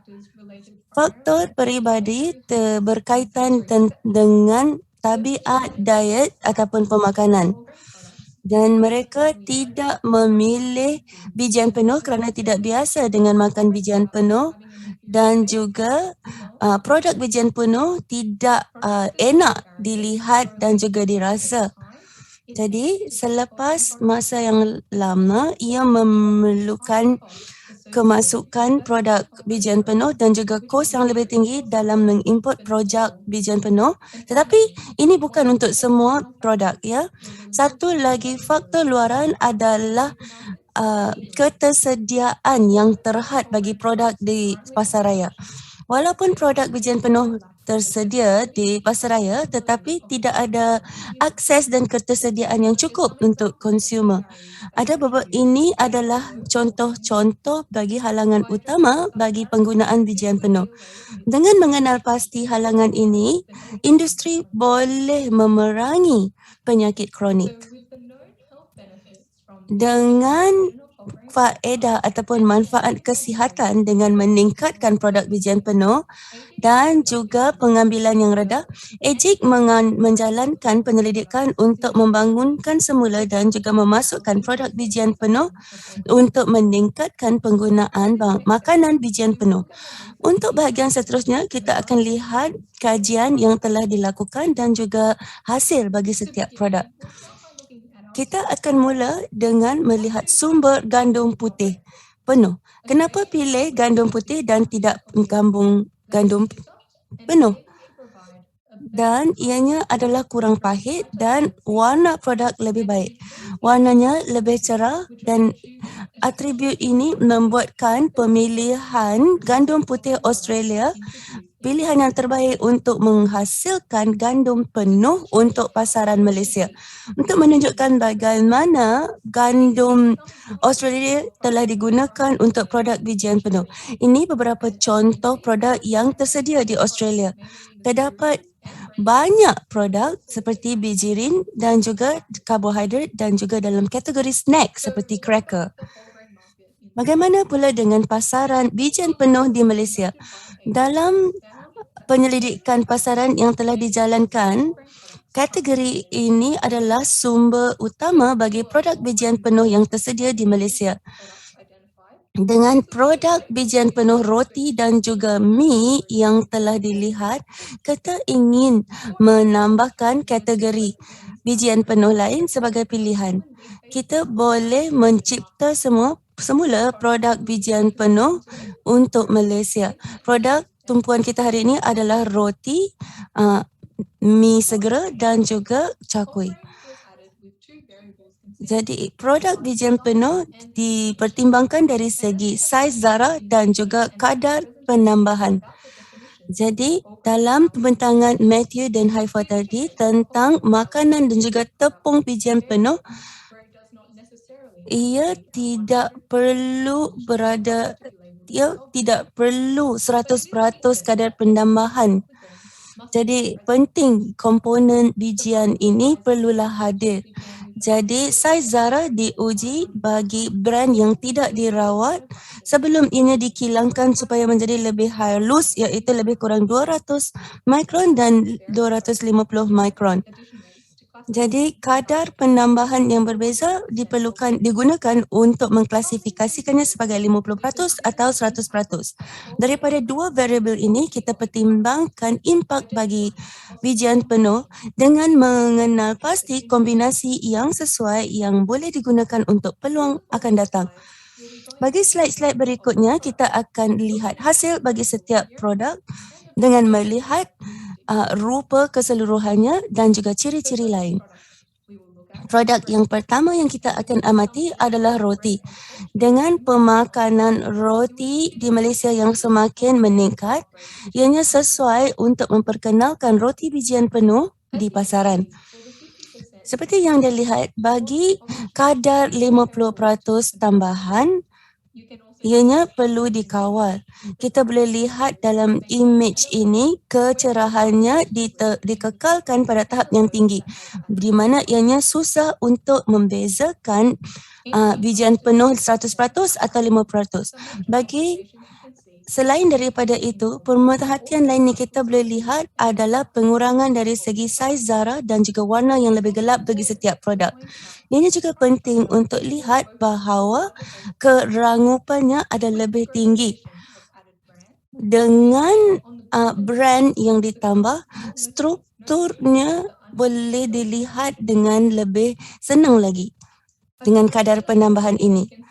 C: Faktor peribadi berkaitan dengan tabiat diet ataupun pemakanan. Dan mereka tidak memilih bijian penuh kerana tidak biasa dengan makan bijian penuh dan juga produk bijian penuh tidak enak dilihat dan juga dirasa. Jadi selepas masa yang lama, ia memerlukan kemasukan produk bijian penuh dan juga kos yang lebih tinggi dalam mengimport produk bijian penuh. Tetapi ini bukan untuk semua produk, ya. Satu lagi faktor luaran adalah ketersediaan yang terhad bagi produk di pasaraya. Walaupun produk bijian penuh tersedia di pasaraya, tetapi tidak ada akses dan ketersediaan yang cukup untuk konsumer. Ini adalah contoh-contoh bagi halangan utama bagi penggunaan bijian penuh. Dengan mengenal pasti halangan ini, industri boleh memerangi penyakit kronik. Dengan faedah ataupun manfaat kesihatan dengan meningkatkan produk bijian penuh dan juga pengambilan yang rendah, EJIC menjalankan penyelidikan untuk membangunkan semula dan juga memasukkan produk bijian penuh untuk meningkatkan penggunaan makanan bijian penuh. Untuk bahagian seterusnya, kita akan lihat kajian yang telah dilakukan dan juga hasil bagi setiap produk. Kita akan mula dengan melihat sumber gandum putih. penuh. Kenapa pilih gandum putih dan tidak gandum penuh? Dan ianya adalah kurang pahit dan warna produk lebih baik. Warnanya lebih cerah dan atribut ini membuatkan pemilihan gandum putih Australia pilihan yang terbaik untuk menghasilkan gandum penuh untuk pasaran Malaysia. Untuk menunjukkan bagaimana gandum Australia telah digunakan untuk produk bijian penuh. Ini beberapa contoh produk yang tersedia di Australia. Terdapat banyak produk seperti bijirin dan juga karbohidrat dan juga dalam kategori snack seperti cracker. Bagaimana pula dengan pasaran bijian penuh di Malaysia? Dalam penyelidikan pasaran yang telah dijalankan, kategori ini adalah sumber utama bagi produk bijian penuh yang tersedia di Malaysia. Dengan produk bijian penuh roti dan juga mi yang telah dilihat, kita ingin menambahkan kategori bijian penuh lain sebagai pilihan. Kita boleh mencipta semula produk bijian penuh untuk Malaysia. Produk tumpuan kita hari ini adalah roti, mi segera dan juga cakui. Jadi produk bijian penuh dipertimbangkan dari segi saiz zarah dan juga kadar penambahan. Jadi dalam pembentangan Matthew dan Haifa tadi tentang makanan dan juga tepung bijian penuh, ia tidak perlu 100% kadar penambahan. Jadi penting komponen bijian ini perlulah hadir. Jadi saiz zarah diuji bagi brand yang tidak dirawat sebelum ianya dikilangkan supaya menjadi lebih halus, iaitu lebih kurang 200 mikron dan 250 mikron. Jadi kadar penambahan yang berbeza digunakan untuk mengklasifikasikannya sebagai 50% atau 100%. Daripada dua variabel ini, kita pertimbangkan impak bagi bijian penuh dengan mengenal pasti kombinasi yang sesuai yang boleh digunakan untuk peluang akan datang. Bagi slide-slide berikutnya, kita akan lihat hasil bagi setiap produk dengan melihat rupa keseluruhannya dan juga ciri-ciri lain. Produk yang pertama yang kita akan amati adalah roti. Dengan pemakanan roti di Malaysia yang semakin meningkat, ianya sesuai untuk memperkenalkan roti bijian penuh di pasaran. Seperti yang dilihat, bagi kadar 50% tambahan, ianya perlu dikawal. Kita boleh lihat dalam image ini kecerahannya dikekalkan pada tahap yang tinggi, di mana ianya susah untuk membezakan bijian penuh 100% atau 5%. Selain daripada itu, pemerhatian lain yang kita boleh lihat adalah pengurangan dari segi saiz zarah dan juga warna yang lebih gelap bagi setiap produk. Ini juga penting untuk lihat bahawa kerangupannya ada lebih tinggi. Dengan brand yang ditambah, strukturnya boleh dilihat dengan lebih senang lagi dengan kadar penambahan ini.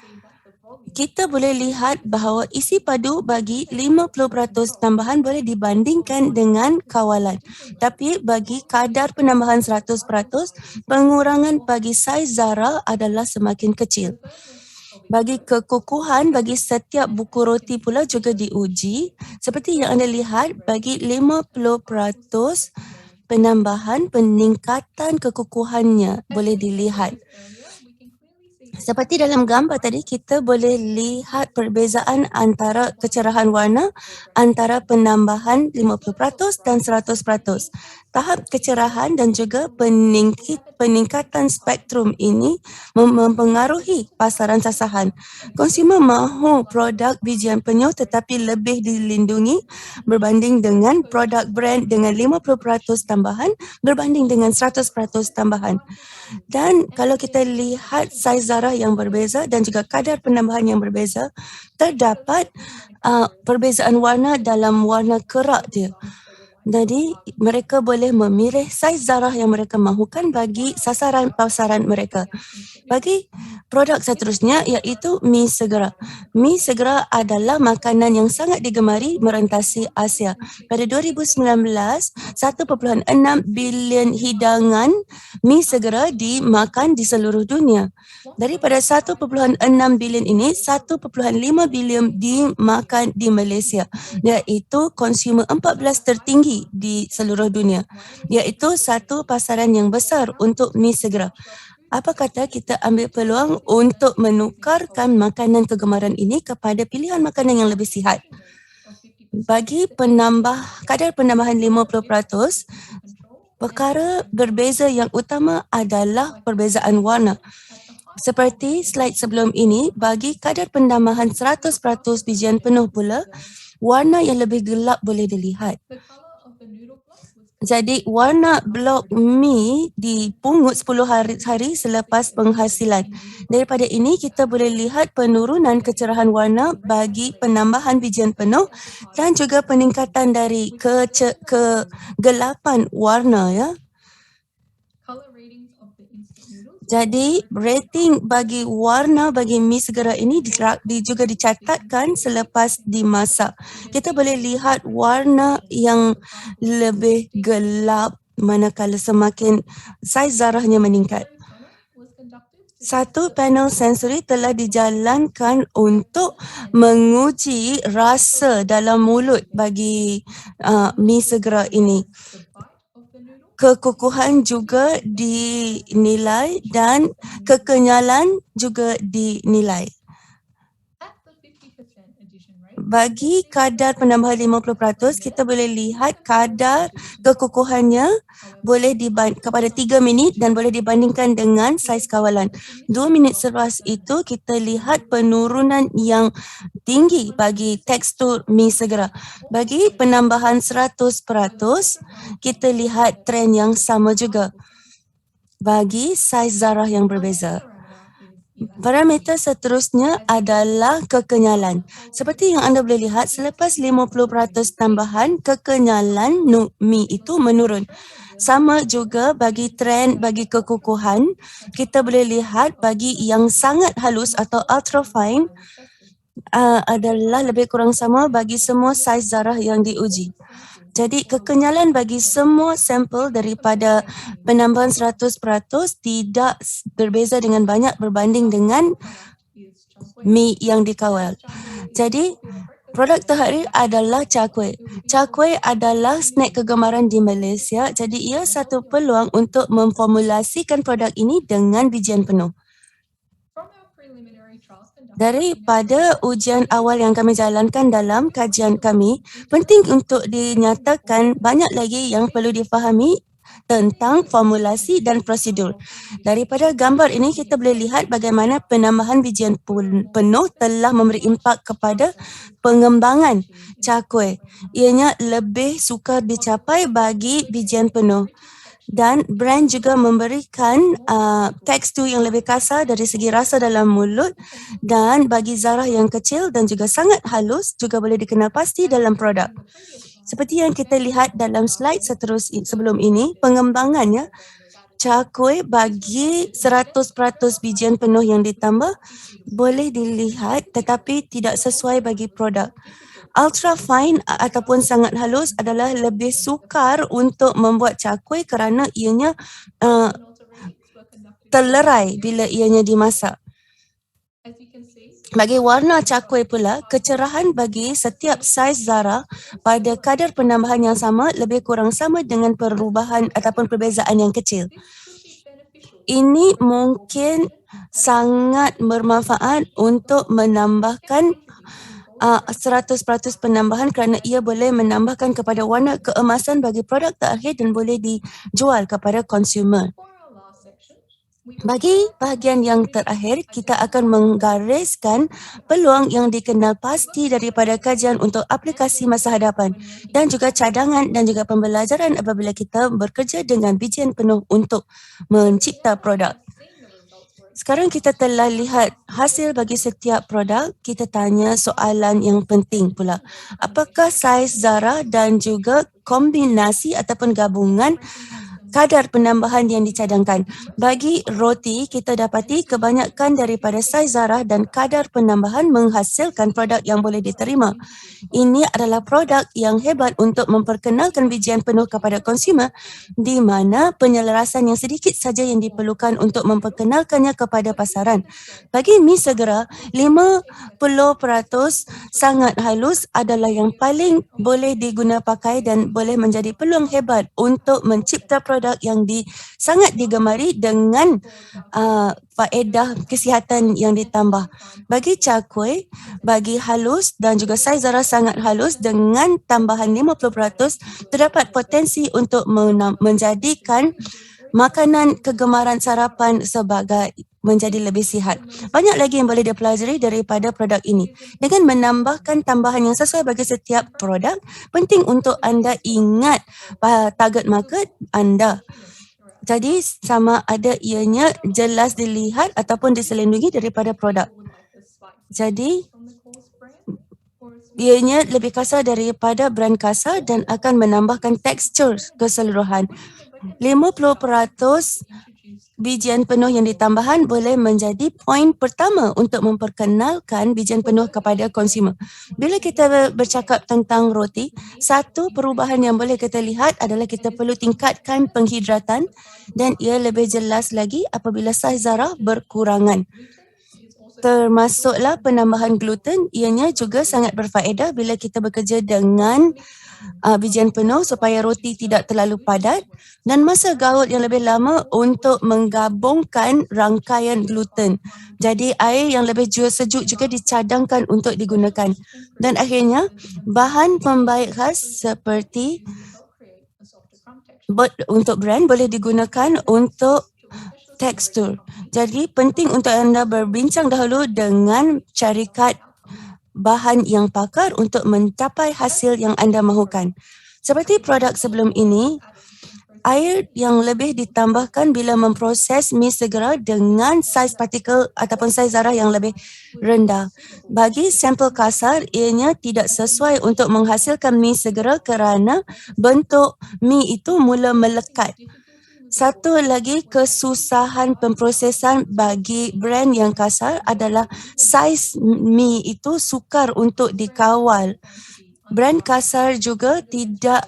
C: Kita boleh lihat bahawa isi padu bagi 50% tambahan boleh dibandingkan dengan kawalan. Tapi bagi kadar penambahan 100%, pengurangan bagi saiz zarah adalah semakin kecil. Bagi kekukuhan bagi setiap buku roti pula juga diuji. Seperti yang anda lihat, bagi 50% penambahan, peningkatan kekukuhannya boleh dilihat. Seperti dalam gambar tadi, kita boleh lihat perbezaan antara kecerahan warna antara penambahan 50% dan 100%. Tahap kecerahan dan juga peningkatan spektrum ini mempengaruhi pasaran sasaran. Konsumer mahu produk bijian penuh tetapi lebih dilindungi berbanding dengan produk brand dengan 50% tambahan berbanding dengan 100% tambahan. Dan kalau kita lihat saiz zarah yang berbeza dan juga kadar penambahan yang berbeza, terdapat perbezaan warna dalam warna kerak dia. Jadi mereka boleh memilih saiz zarah yang mereka mahukan bagi sasaran pasaran mereka. Bagi produk seterusnya iaitu mi segera. Mi segera adalah makanan yang sangat digemari merentasi Asia. Pada 2019, 1.6 bilion hidangan mi segera dimakan di seluruh dunia. Daripada 1.6 bilion ini, 1.5 bilion dimakan di Malaysia, iaitu konsumer 14 tertinggi di seluruh dunia, iaitu satu pasaran yang besar untuk mi segera. Apa kata kita ambil peluang untuk menukarkan makanan kegemaran ini kepada pilihan makanan yang lebih sihat. Bagi kadar penambahan 50%, perkara berbeza yang utama adalah perbezaan warna. Seperti slide sebelum ini, bagi kadar penambahan 100% bijian penuh pula, warna yang lebih gelap boleh dilihat. Jadi warna blok mi dipungut 10 hari selepas penghasilan. Daripada ini kita boleh lihat penurunan kecerahan warna bagi penambahan bijian penuh dan juga peningkatan dari kegelapan warna ya. Jadi rating bagi warna bagi mi segera ini juga dicatatkan selepas dimasak. Kita boleh lihat warna yang lebih gelap manakala semakin saiz zarahnya meningkat. Satu panel sensori telah dijalankan untuk menguji rasa dalam mulut bagi mi segera ini. Kekukuhan juga dinilai dan kekenyalan juga dinilai. Bagi kadar penambahan 50%, kita boleh lihat kadar kekukuhannya boleh kepada 3 minit dan boleh dibandingkan dengan saiz kawalan. 2 minit selepas itu kita lihat penurunan yang tinggi bagi tekstur mi segera. Bagi penambahan 100%, kita lihat trend yang sama juga bagi saiz zarah yang berbeza. Parameter seterusnya adalah kekenyalan. Seperti yang anda boleh lihat, selepas 50% tambahan, kekenyalan mi itu menurun. Sama juga bagi trend bagi kekukuhan, kita boleh lihat bagi yang sangat halus atau ultra fine adalah lebih kurang sama bagi semua saiz zarah yang diuji. Jadi kekenyalan bagi semua sampel daripada penambahan 100% tidak berbeza dengan banyak berbanding dengan mi yang dikawal. Jadi produk terhari adalah cakwe. Cakwe adalah snack kegemaran di Malaysia, jadi ia satu peluang untuk memformulasikan produk ini dengan bijian penuh. Daripada ujian awal yang kami jalankan dalam kajian kami, penting untuk dinyatakan banyak lagi yang perlu difahami tentang formulasi dan prosedur. Daripada gambar ini kita boleh lihat bagaimana penambahan bijian penuh telah memberi impak kepada pengembangan cakwe. Ianya lebih sukar dicapai bagi bijian penuh. Dan brand juga memberikan tekstur yang lebih kasar dari segi rasa dalam mulut dan bagi zarah yang kecil dan juga sangat halus juga boleh dikenal pasti dalam produk. Seperti yang kita lihat dalam slide sebelum ini, pengembangannya cakwe bagi 100% bijian penuh yang ditambah boleh dilihat tetapi tidak sesuai bagi produk. Ultra fine ataupun sangat halus adalah lebih sukar untuk membuat cakwe kerana ianya terlerai bila ianya dimasak. Bagi warna cakwe pula, kecerahan bagi setiap saiz zarah pada kadar penambahan yang sama lebih kurang sama dengan perubahan ataupun perbezaan yang kecil. Ini mungkin sangat bermanfaat untuk menambahkan 100% penambahan kerana ia boleh menambahkan kepada warna keemasan bagi produk terakhir dan boleh dijual kepada konsumer. Bagi bahagian yang terakhir, kita akan menggariskan peluang yang dikenal pasti daripada kajian untuk aplikasi masa hadapan dan juga cadangan dan juga pembelajaran apabila kita bekerja dengan bijian penuh untuk mencipta produk. Sekarang kita telah lihat hasil bagi setiap produk, kita tanya soalan yang penting pula. Apakah saiz zarah dan juga kombinasi ataupun gabungan kadar penambahan yang dicadangkan. Bagi roti, kita dapati kebanyakan daripada saiz zarah dan kadar penambahan menghasilkan produk yang boleh diterima. Ini adalah produk yang hebat untuk memperkenalkan bijian penuh kepada konsumer, di mana penyelarasan yang sedikit saja yang diperlukan untuk memperkenalkannya kepada pasaran. Bagi mi segera, 50% sangat halus adalah yang paling boleh diguna pakai dan boleh menjadi peluang hebat untuk mencipta produk yang sangat digemari dengan faedah kesihatan yang ditambah. Bagi cakwe, bagi halus dan juga saiz zarah sangat halus dengan tambahan 50%, terdapat potensi untuk menjadikan makanan kegemaran sarapan sebagai menjadi lebih sihat. Banyak lagi yang boleh dipelajari daripada produk ini. Dengan menambahkan tambahan yang sesuai bagi setiap produk, penting untuk anda ingat target market anda. Jadi sama ada ianya jelas dilihat ataupun diselindungi daripada produk. Jadi ianya lebih kasar daripada brand kasar dan akan menambahkan tekstur keseluruhan. 50% bijian penuh yang ditambahkan boleh menjadi poin pertama untuk memperkenalkan bijian penuh kepada konsumer. Bila kita bercakap tentang roti, satu perubahan yang boleh kita lihat adalah kita perlu tingkatkan penghidratan dan ia lebih jelas lagi apabila saiz zarah berkurangan. Termasuklah penambahan gluten, ianya juga sangat berfaedah bila kita bekerja dengan bijian penuh supaya roti tidak terlalu padat dan masa gaut yang lebih lama untuk menggabungkan rangkaian gluten. Jadi air yang lebih sejuk juga dicadangkan untuk digunakan. Dan akhirnya bahan pembaik khas seperti untuk brand boleh digunakan untuk tekstur. Jadi penting untuk anda berbincang dahulu dengan syarikat bahan yang pakar untuk mencapai hasil yang anda mahukan. Seperti produk sebelum ini, air yang lebih ditambahkan bila memproses mi segera dengan saiz partikel ataupun saiz zarah yang lebih rendah. Bagi sampel kasar, ianya tidak sesuai untuk menghasilkan mi segera kerana bentuk mi itu mula melekat. Satu lagi kesusahan pemprosesan bagi brand yang kasar adalah saiz mi itu sukar untuk dikawal. Brand kasar juga tidak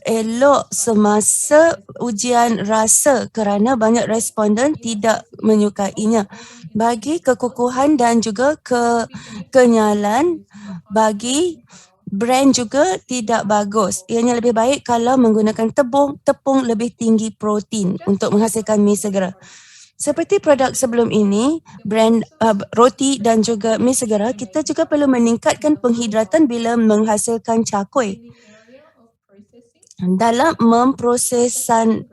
C: elok semasa ujian rasa kerana banyak responden tidak menyukainya. Bagi kekukuhan dan juga kenyalan, bagi brand juga tidak bagus. Ianya lebih baik kalau menggunakan tepung lebih tinggi protein untuk menghasilkan mi segera. Seperti produk sebelum ini, brand roti dan juga mi segera, kita juga perlu meningkatkan penghidratan bila menghasilkan cakwe. Dalam memproses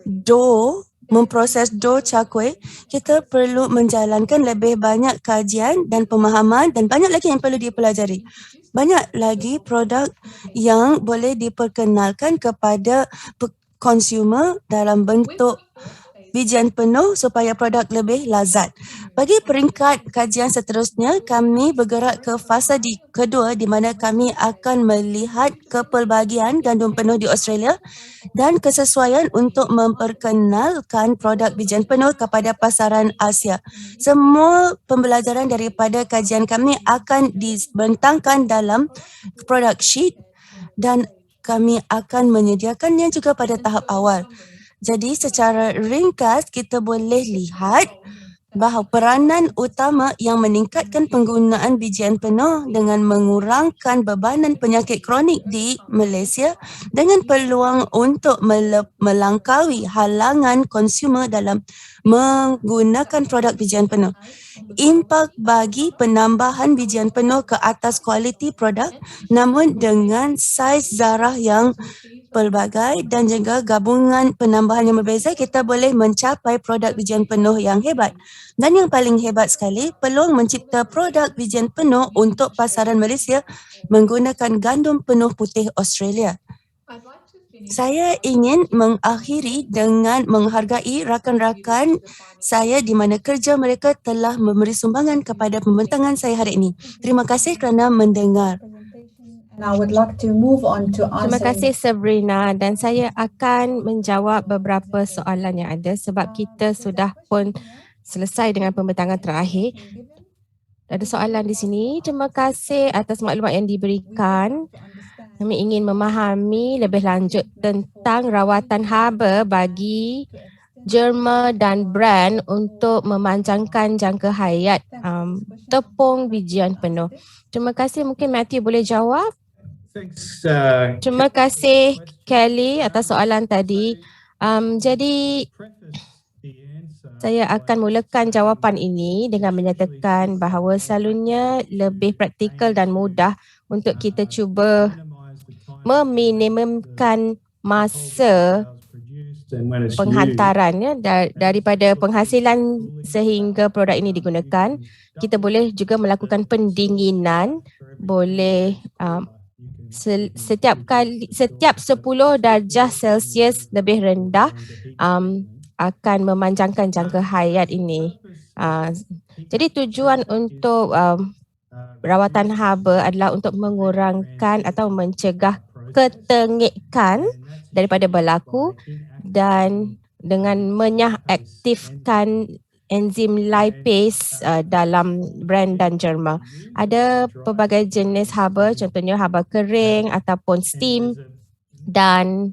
C: dough cakwe, kita perlu menjalankan lebih banyak kajian dan pemahaman dan banyak lagi yang perlu dipelajari. Banyak lagi produk yang boleh diperkenalkan kepada konsumer dalam bentuk bijian penuh supaya produk lebih lazat. Bagi peringkat kajian seterusnya, kami bergerak ke fasa kedua di mana kami akan melihat kepelbagian gandum penuh di Australia dan kesesuaian untuk memperkenalkan produk bijian penuh kepada pasaran Asia. Semua pembelajaran daripada kajian kami akan dibentangkan dalam product sheet dan kami akan menyediakannya juga pada tahap awal. Jadi secara ringkas kita boleh lihat bahawa peranan utama yang meningkatkan penggunaan bijian penuh dengan mengurangkan bebanan penyakit kronik di Malaysia dengan peluang untuk melangkaui halangan konsumer dalam menggunakan produk bijian penuh. Impak bagi penambahan bijian penuh ke atas kualiti produk namun dengan saiz zarah yang pelbagai dan juga gabungan penambahan yang berbeza, kita boleh mencapai produk bijian penuh yang hebat. Dan yang paling hebat sekali, peluang mencipta produk bijian penuh untuk pasaran Malaysia menggunakan gandum penuh putih Australia. Saya ingin mengakhiri dengan menghargai rakan-rakan saya di mana kerja mereka telah memberi sumbangan kepada pembentangan saya hari ini. Terima kasih kerana mendengar.
A: And I would like to move on to
B: Terima kasih
A: answering
B: Sabrina, dan saya akan menjawab beberapa soalan yang ada sebab kita sudah pun selesai dengan pembentangan terakhir. Ada soalan di sini. Terima kasih atas maklumat yang diberikan. Kami ingin memahami lebih lanjut tentang rawatan haba bagi derma dan brand untuk memanjangkan jangka hayat tepung bijian penuh. Terima kasih. Mungkin Matthew boleh jawab.
E: Thanks.
B: Terima kasih Kelly atas soalan tadi. Jadi saya akan mulakan jawapan ini dengan menyatakan bahawa selalunya lebih praktikal dan mudah untuk kita cuba meminimumkan masa penghantarannya daripada penghasilan sehingga produk ini digunakan. Kita boleh juga melakukan pendinginan, boleh setiap 10 darjah Celsius lebih rendah akan memanjangkan jangka hayat ini. Jadi tujuan untuk rawatan haba adalah untuk mengurangkan atau mencegah ketengikan daripada berlaku dan dengan menyaktifkan enzim lipase dalam brand dan derma. Ada pelbagai jenis haba, contohnya haba kering ataupun steam, dan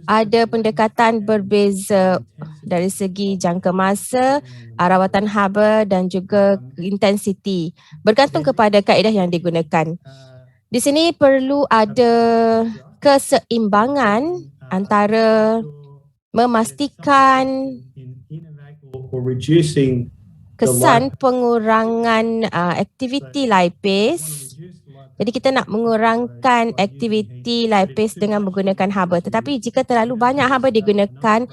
B: ada pendekatan berbeza dari segi jangka masa, rawatan haba dan juga intensiti, bergantung kepada kaedah yang digunakan. Di sini perlu ada keseimbangan antara memastikan kesan pengurangan aktiviti lipase. Jadi kita nak mengurangkan aktiviti lipase dengan menggunakan haba. Tetapi jika terlalu banyak haba digunakan,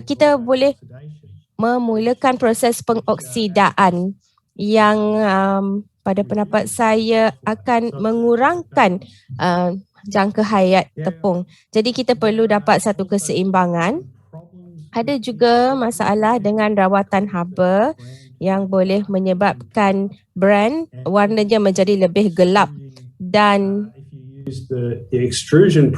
B: kita boleh memulakan proses pengoksidaan yang pada pendapat saya akan mengurangkan jangka hayat tepung. Jadi kita perlu dapat satu keseimbangan. Ada juga masalah dengan rawatan haba yang boleh menyebabkan brand warnanya menjadi lebih gelap, dan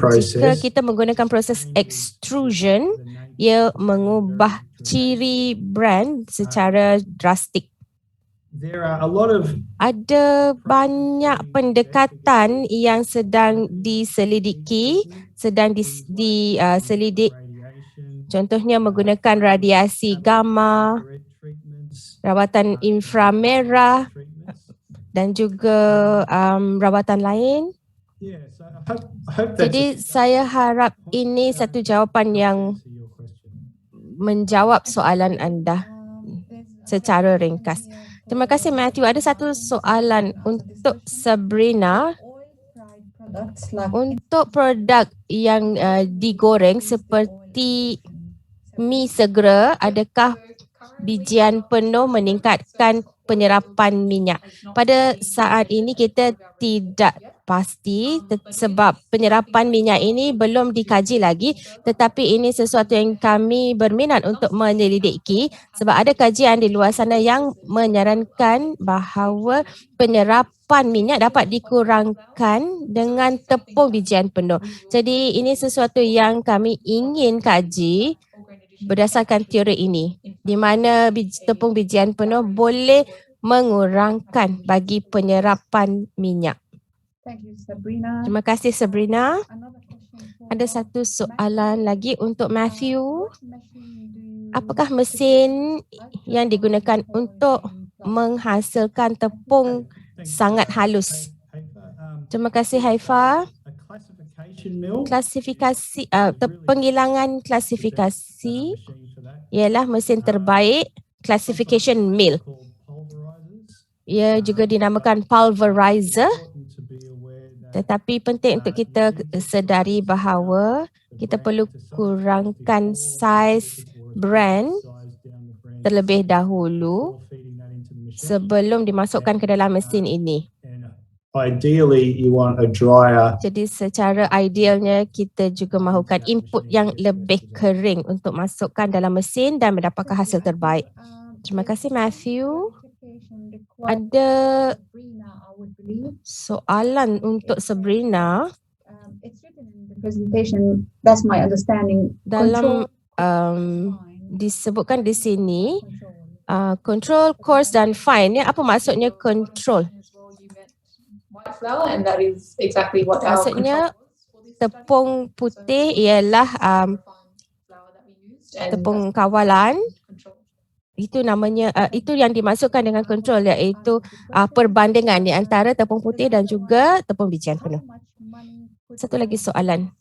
B: jika kita menggunakan proses extrusion, ia mengubah ciri brand secara drastik. Ada banyak pendekatan yang sedang diselidiki, diselidik. Contohnya menggunakan radiasi gamma, rawatan inframerah dan juga rawatan lain. Jadi saya harap ini satu jawapan yang menjawab soalan anda secara ringkas. Terima kasih Matthew. Ada satu soalan untuk Sabrina. Untuk produk yang digoreng seperti mi segera, adakah bijian penuh meningkatkan penyerapan minyak? Pada saat ini kita tidak pasti sebab penyerapan minyak ini belum dikaji lagi, tetapi ini sesuatu yang kami berminat untuk menyelidiki sebab ada kajian di luar sana yang menyarankan bahawa penyerapan minyak dapat dikurangkan dengan tepung bijian penuh. Jadi ini sesuatu yang kami ingin kaji berdasarkan teori ini, di mana tepung bijian penuh boleh mengurangkan bagi penyerapan minyak. Terima kasih Sabrina. Ada satu soalan lagi untuk Matthew. Apakah mesin yang digunakan untuk menghasilkan tepung sangat halus? Terima kasih Haifa. Klasifikasi penghilangan klasifikasi ialah mesin terbaik, classification mill. Ia juga dinamakan pulverizer. Tetapi penting untuk kita sedari bahawa kita perlu kurangkan saiz brand terlebih dahulu sebelum dimasukkan ke dalam mesin ini.
E: Ideally, you want a drier.
B: Jadi secara idealnya kita juga mahukan input yang lebih kering untuk masukkan dalam mesin dan mendapatkan hasil terbaik. Terima kasih Matthew. Ada soalan untuk Sabrina
A: It's written in the presentation. That's my understanding.
B: dalam disebutkan di sini control, course dan fine. Apa maksudnya control?
D: White flour, and that is exactly what our
B: Maksudnya
D: control was for this study.
B: tepung putih ialah
D: Fine flour that we used, and
B: tepung kawalan.
D: control.
B: Itu namanya itu yang dimasukkan dengan control, iaitu perbandingan di antara tepung putih dan juga tepung bijian penuh. Satu lagi soalan.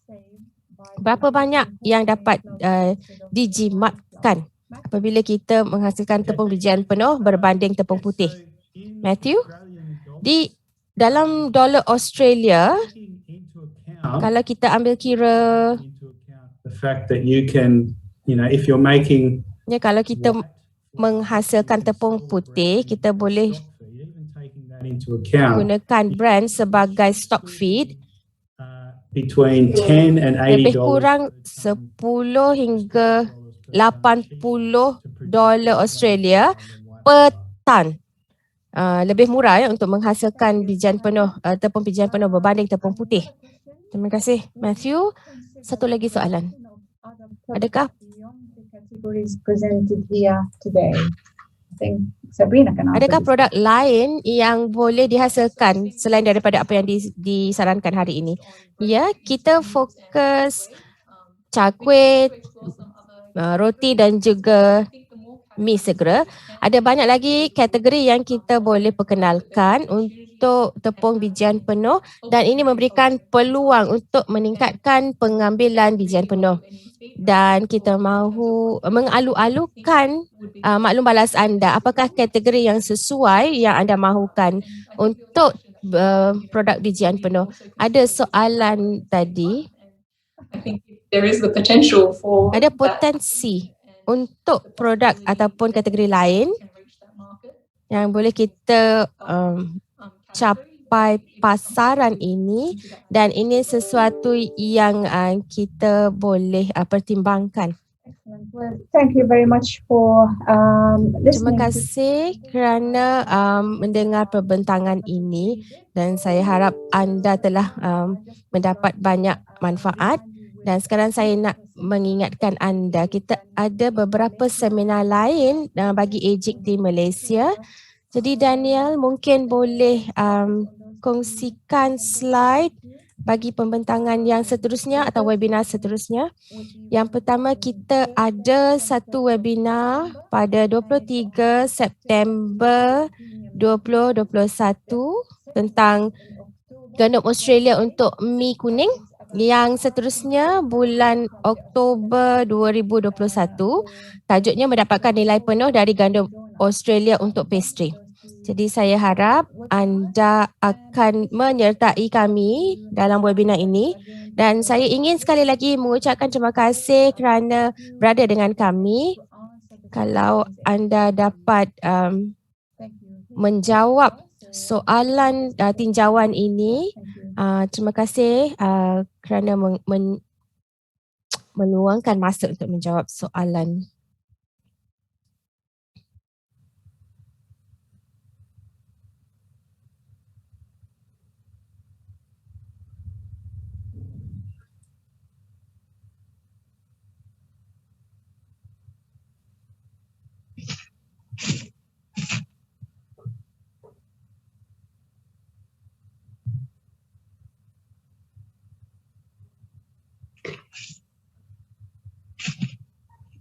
B: Berapa banyak yang dapat dijimatkan apabila kita menghasilkan tepung bijian penuh berbanding tepung putih? Matthew, di dalam dolar Australia, kalau kita ambil kira,
E: the fact that you can, if you're making
B: kalau kita menghasilkan tepung putih, kita boleh
E: even taking that into account,
B: gunakan brand sebagai stock feed
E: between 10 and 80
B: lebih kurang 10 hingga 80 dolar Australia per tan. Lebih murah untuk menghasilkan bijian penuh, tepung bijian penuh berbanding tepung putih. Terima kasih Matthew. Satu lagi soalan. Adakah
A: categories presented here today? I think Sabrina can answer
B: Adakah
A: this.
B: produk lain yang boleh dihasilkan selain daripada apa yang disarankan hari ini? Ya, kita fokus cakwe, roti dan juga mi segera. Ada banyak lagi kategori yang kita boleh perkenalkan untuk tepung bijian penuh dan ini memberikan peluang untuk meningkatkan pengambilan bijian penuh. Dan kita mahu mengalu-alukan maklum balas anda, apakah kategori yang sesuai yang anda mahukan untuk produk bijian penuh. Ada soalan tadi,
D: I think there is the potential for
B: ada
D: that
B: potensi untuk produk ataupun kategori lain
D: can reach that market.
B: yang boleh kita capai pasaran ini dan ini sesuatu yang kita boleh pertimbangkan.
A: Excellent. Well, thank you very much for
B: Terima
A: listening.
B: kasih kerana mendengar perbentangan ini dan saya harap anda telah mendapat banyak manfaat. Dan sekarang saya nak mengingatkan anda, kita ada beberapa seminar lain bagi EJIC di Malaysia. Jadi Daniel mungkin boleh kongsikan slide bagi pembentangan yang seterusnya atau webinar seterusnya. Yang pertama, kita ada satu webinar pada 23 September 2021 tentang gandum Australia untuk mi kuning. Yang seterusnya bulan Oktober 2021, tajuknya mendapatkan nilai penuh dari gandum Australia untuk pastry. Jadi saya harap anda akan menyertai kami dalam webinar ini dan saya ingin sekali lagi mengucapkan terima kasih kerana berada dengan kami. Kalau anda dapat menjawab soalan tinjauan ini, terima kasih kerana meluangkan masa untuk menjawab soalan.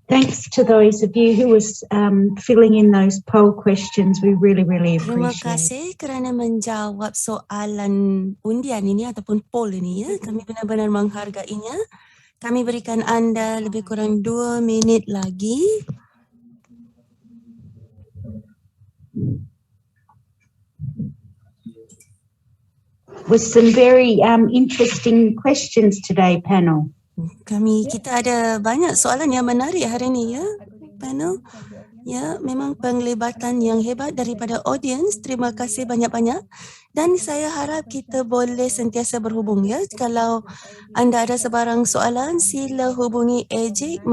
F: Thanks to those of you who was filling in those poll questions. We really
C: Terima
F: appreciate it.
C: kasih kerana menjawab soalan undian ini ataupun poll ini ya. Kami benar-benar menghargainya. Kami berikan anda lebih kurang 2 minit lagi.
F: With some very interesting questions today, panel.
C: Kita ada banyak soalan yang menarik hari ini ya, panel. Ya, memang penglibatan yang hebat daripada audiens. Terima kasih banyak-banyak. Dan saya harap kita boleh sentiasa berhubung ya. Kalau anda ada sebarang soalan, sila hubungi Ejik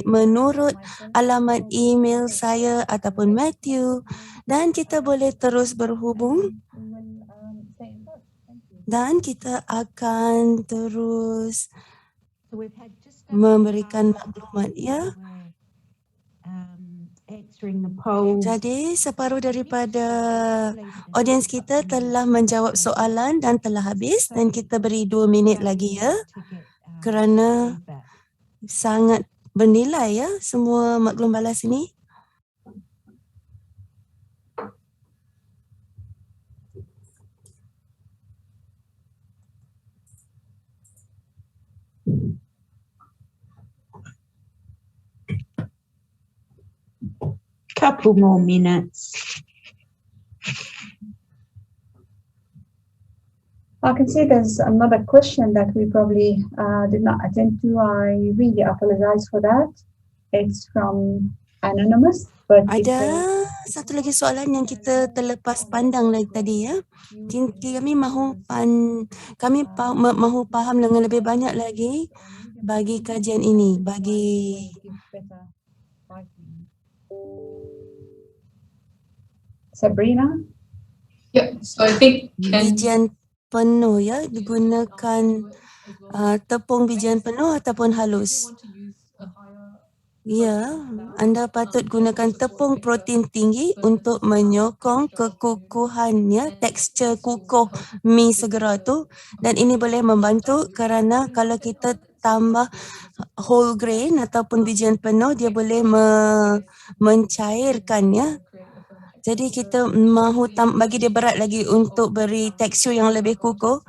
C: menurut alamat email saya ataupun Matthew. Dan kita boleh terus berhubung. Dan kita akan terus memberikan maklumat ya. Jadi separuh daripada audiens kita telah menjawab soalan dan telah habis dan kita beri 2 minit lagi ya kerana sangat bernilai ya semua maklum balas ini.
F: Couple more minutes.
A: I can see there's another question that we probably did not attend to. I really apologize for that. It's from Anonymous. But
C: Ada satu lagi soalan yang kita terlepas pandang lagi tadi ya. Kami mahu faham dengan lebih banyak lagi bagi kajian ini, bagi
A: Sabrina?
D: Yeah, so I think
C: bijian penuh ya, digunakan tepung bijian penuh ataupun halus. Ya, anda patut gunakan tepung protein tinggi untuk menyokong kekukuhannya, tekstur kukuh mi segera tu, dan ini boleh membantu kerana kalau kita tambah whole grain ataupun bijian penuh, dia boleh mencairkannya. Jadi kita mahu bagi dia berat lagi untuk beri tekstur yang lebih kukuh.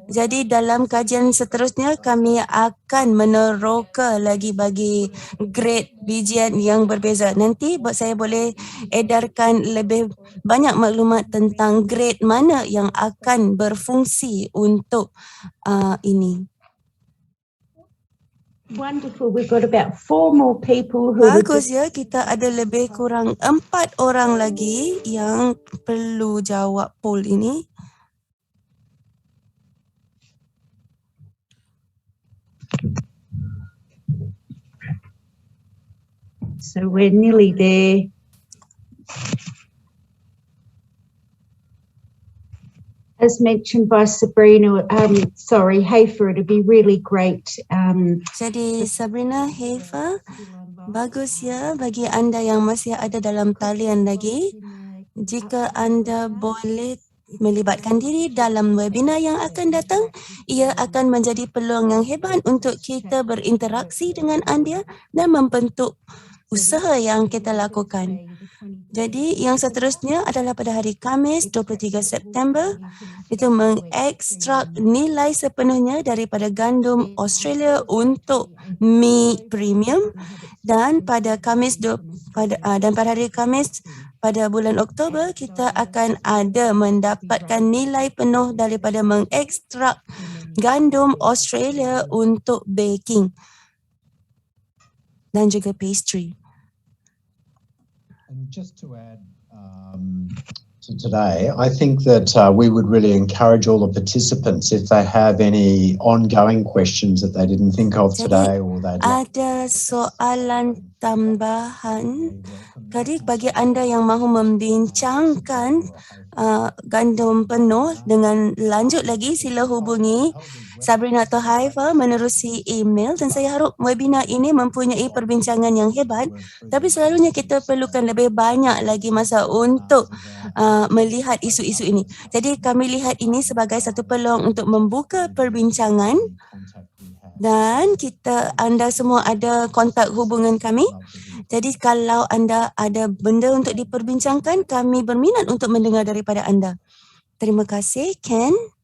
C: Jadi dalam kajian seterusnya kami akan meneroka lagi bagi grade bijian yang berbeza. Nanti saya boleh edarkan lebih banyak maklumat tentang grade mana yang akan berfungsi untuk ini.
F: Wonderful. We've got about 4 more people who would
C: Bagus ya, kita ada lebih kurang 4 orang lagi yang perlu jawab poll ini.
F: So we're nearly there. As mentioned by Sabrina, Hafer, it'd be really great.
C: Jadi Sabrina, Hafer, bagus ya bagi anda yang masih ada dalam talian lagi. Jika anda boleh melibatkan diri dalam webinar yang akan datang, ia akan menjadi peluang yang hebat untuk kita berinteraksi dengan anda dan membentuk usaha yang kita lakukan. Jadi yang seterusnya adalah pada hari Khamis 23 September itu mengekstrak nilai sepenuhnya daripada gandum Australia untuk mi premium, dan pada hari Khamis pada bulan Oktober kita akan mendapatkan nilai penuh daripada mengekstrak gandum Australia untuk baking dan juga pastry.
G: And just to add to today, I think that we would really encourage all the participants if they have any ongoing questions that they didn't think of today or they'd like.
C: Ada soalan tambahan. Jadi bagi anda yang mahu membincangkan gandum penuh dengan lanjut lagi, sila hubungi Sabrina atau Haifa menerusi email, dan saya harap webinar ini mempunyai perbincangan yang hebat, tapi selalunya kita perlukan lebih banyak lagi masa untuk melihat isu-isu ini. Jadi kami lihat ini sebagai satu peluang untuk membuka perbincangan, dan anda semua ada kontak hubungan kami. Jadi kalau anda ada benda untuk diperbincangkan, kami berminat untuk mendengar daripada anda. Terima kasih, Ken.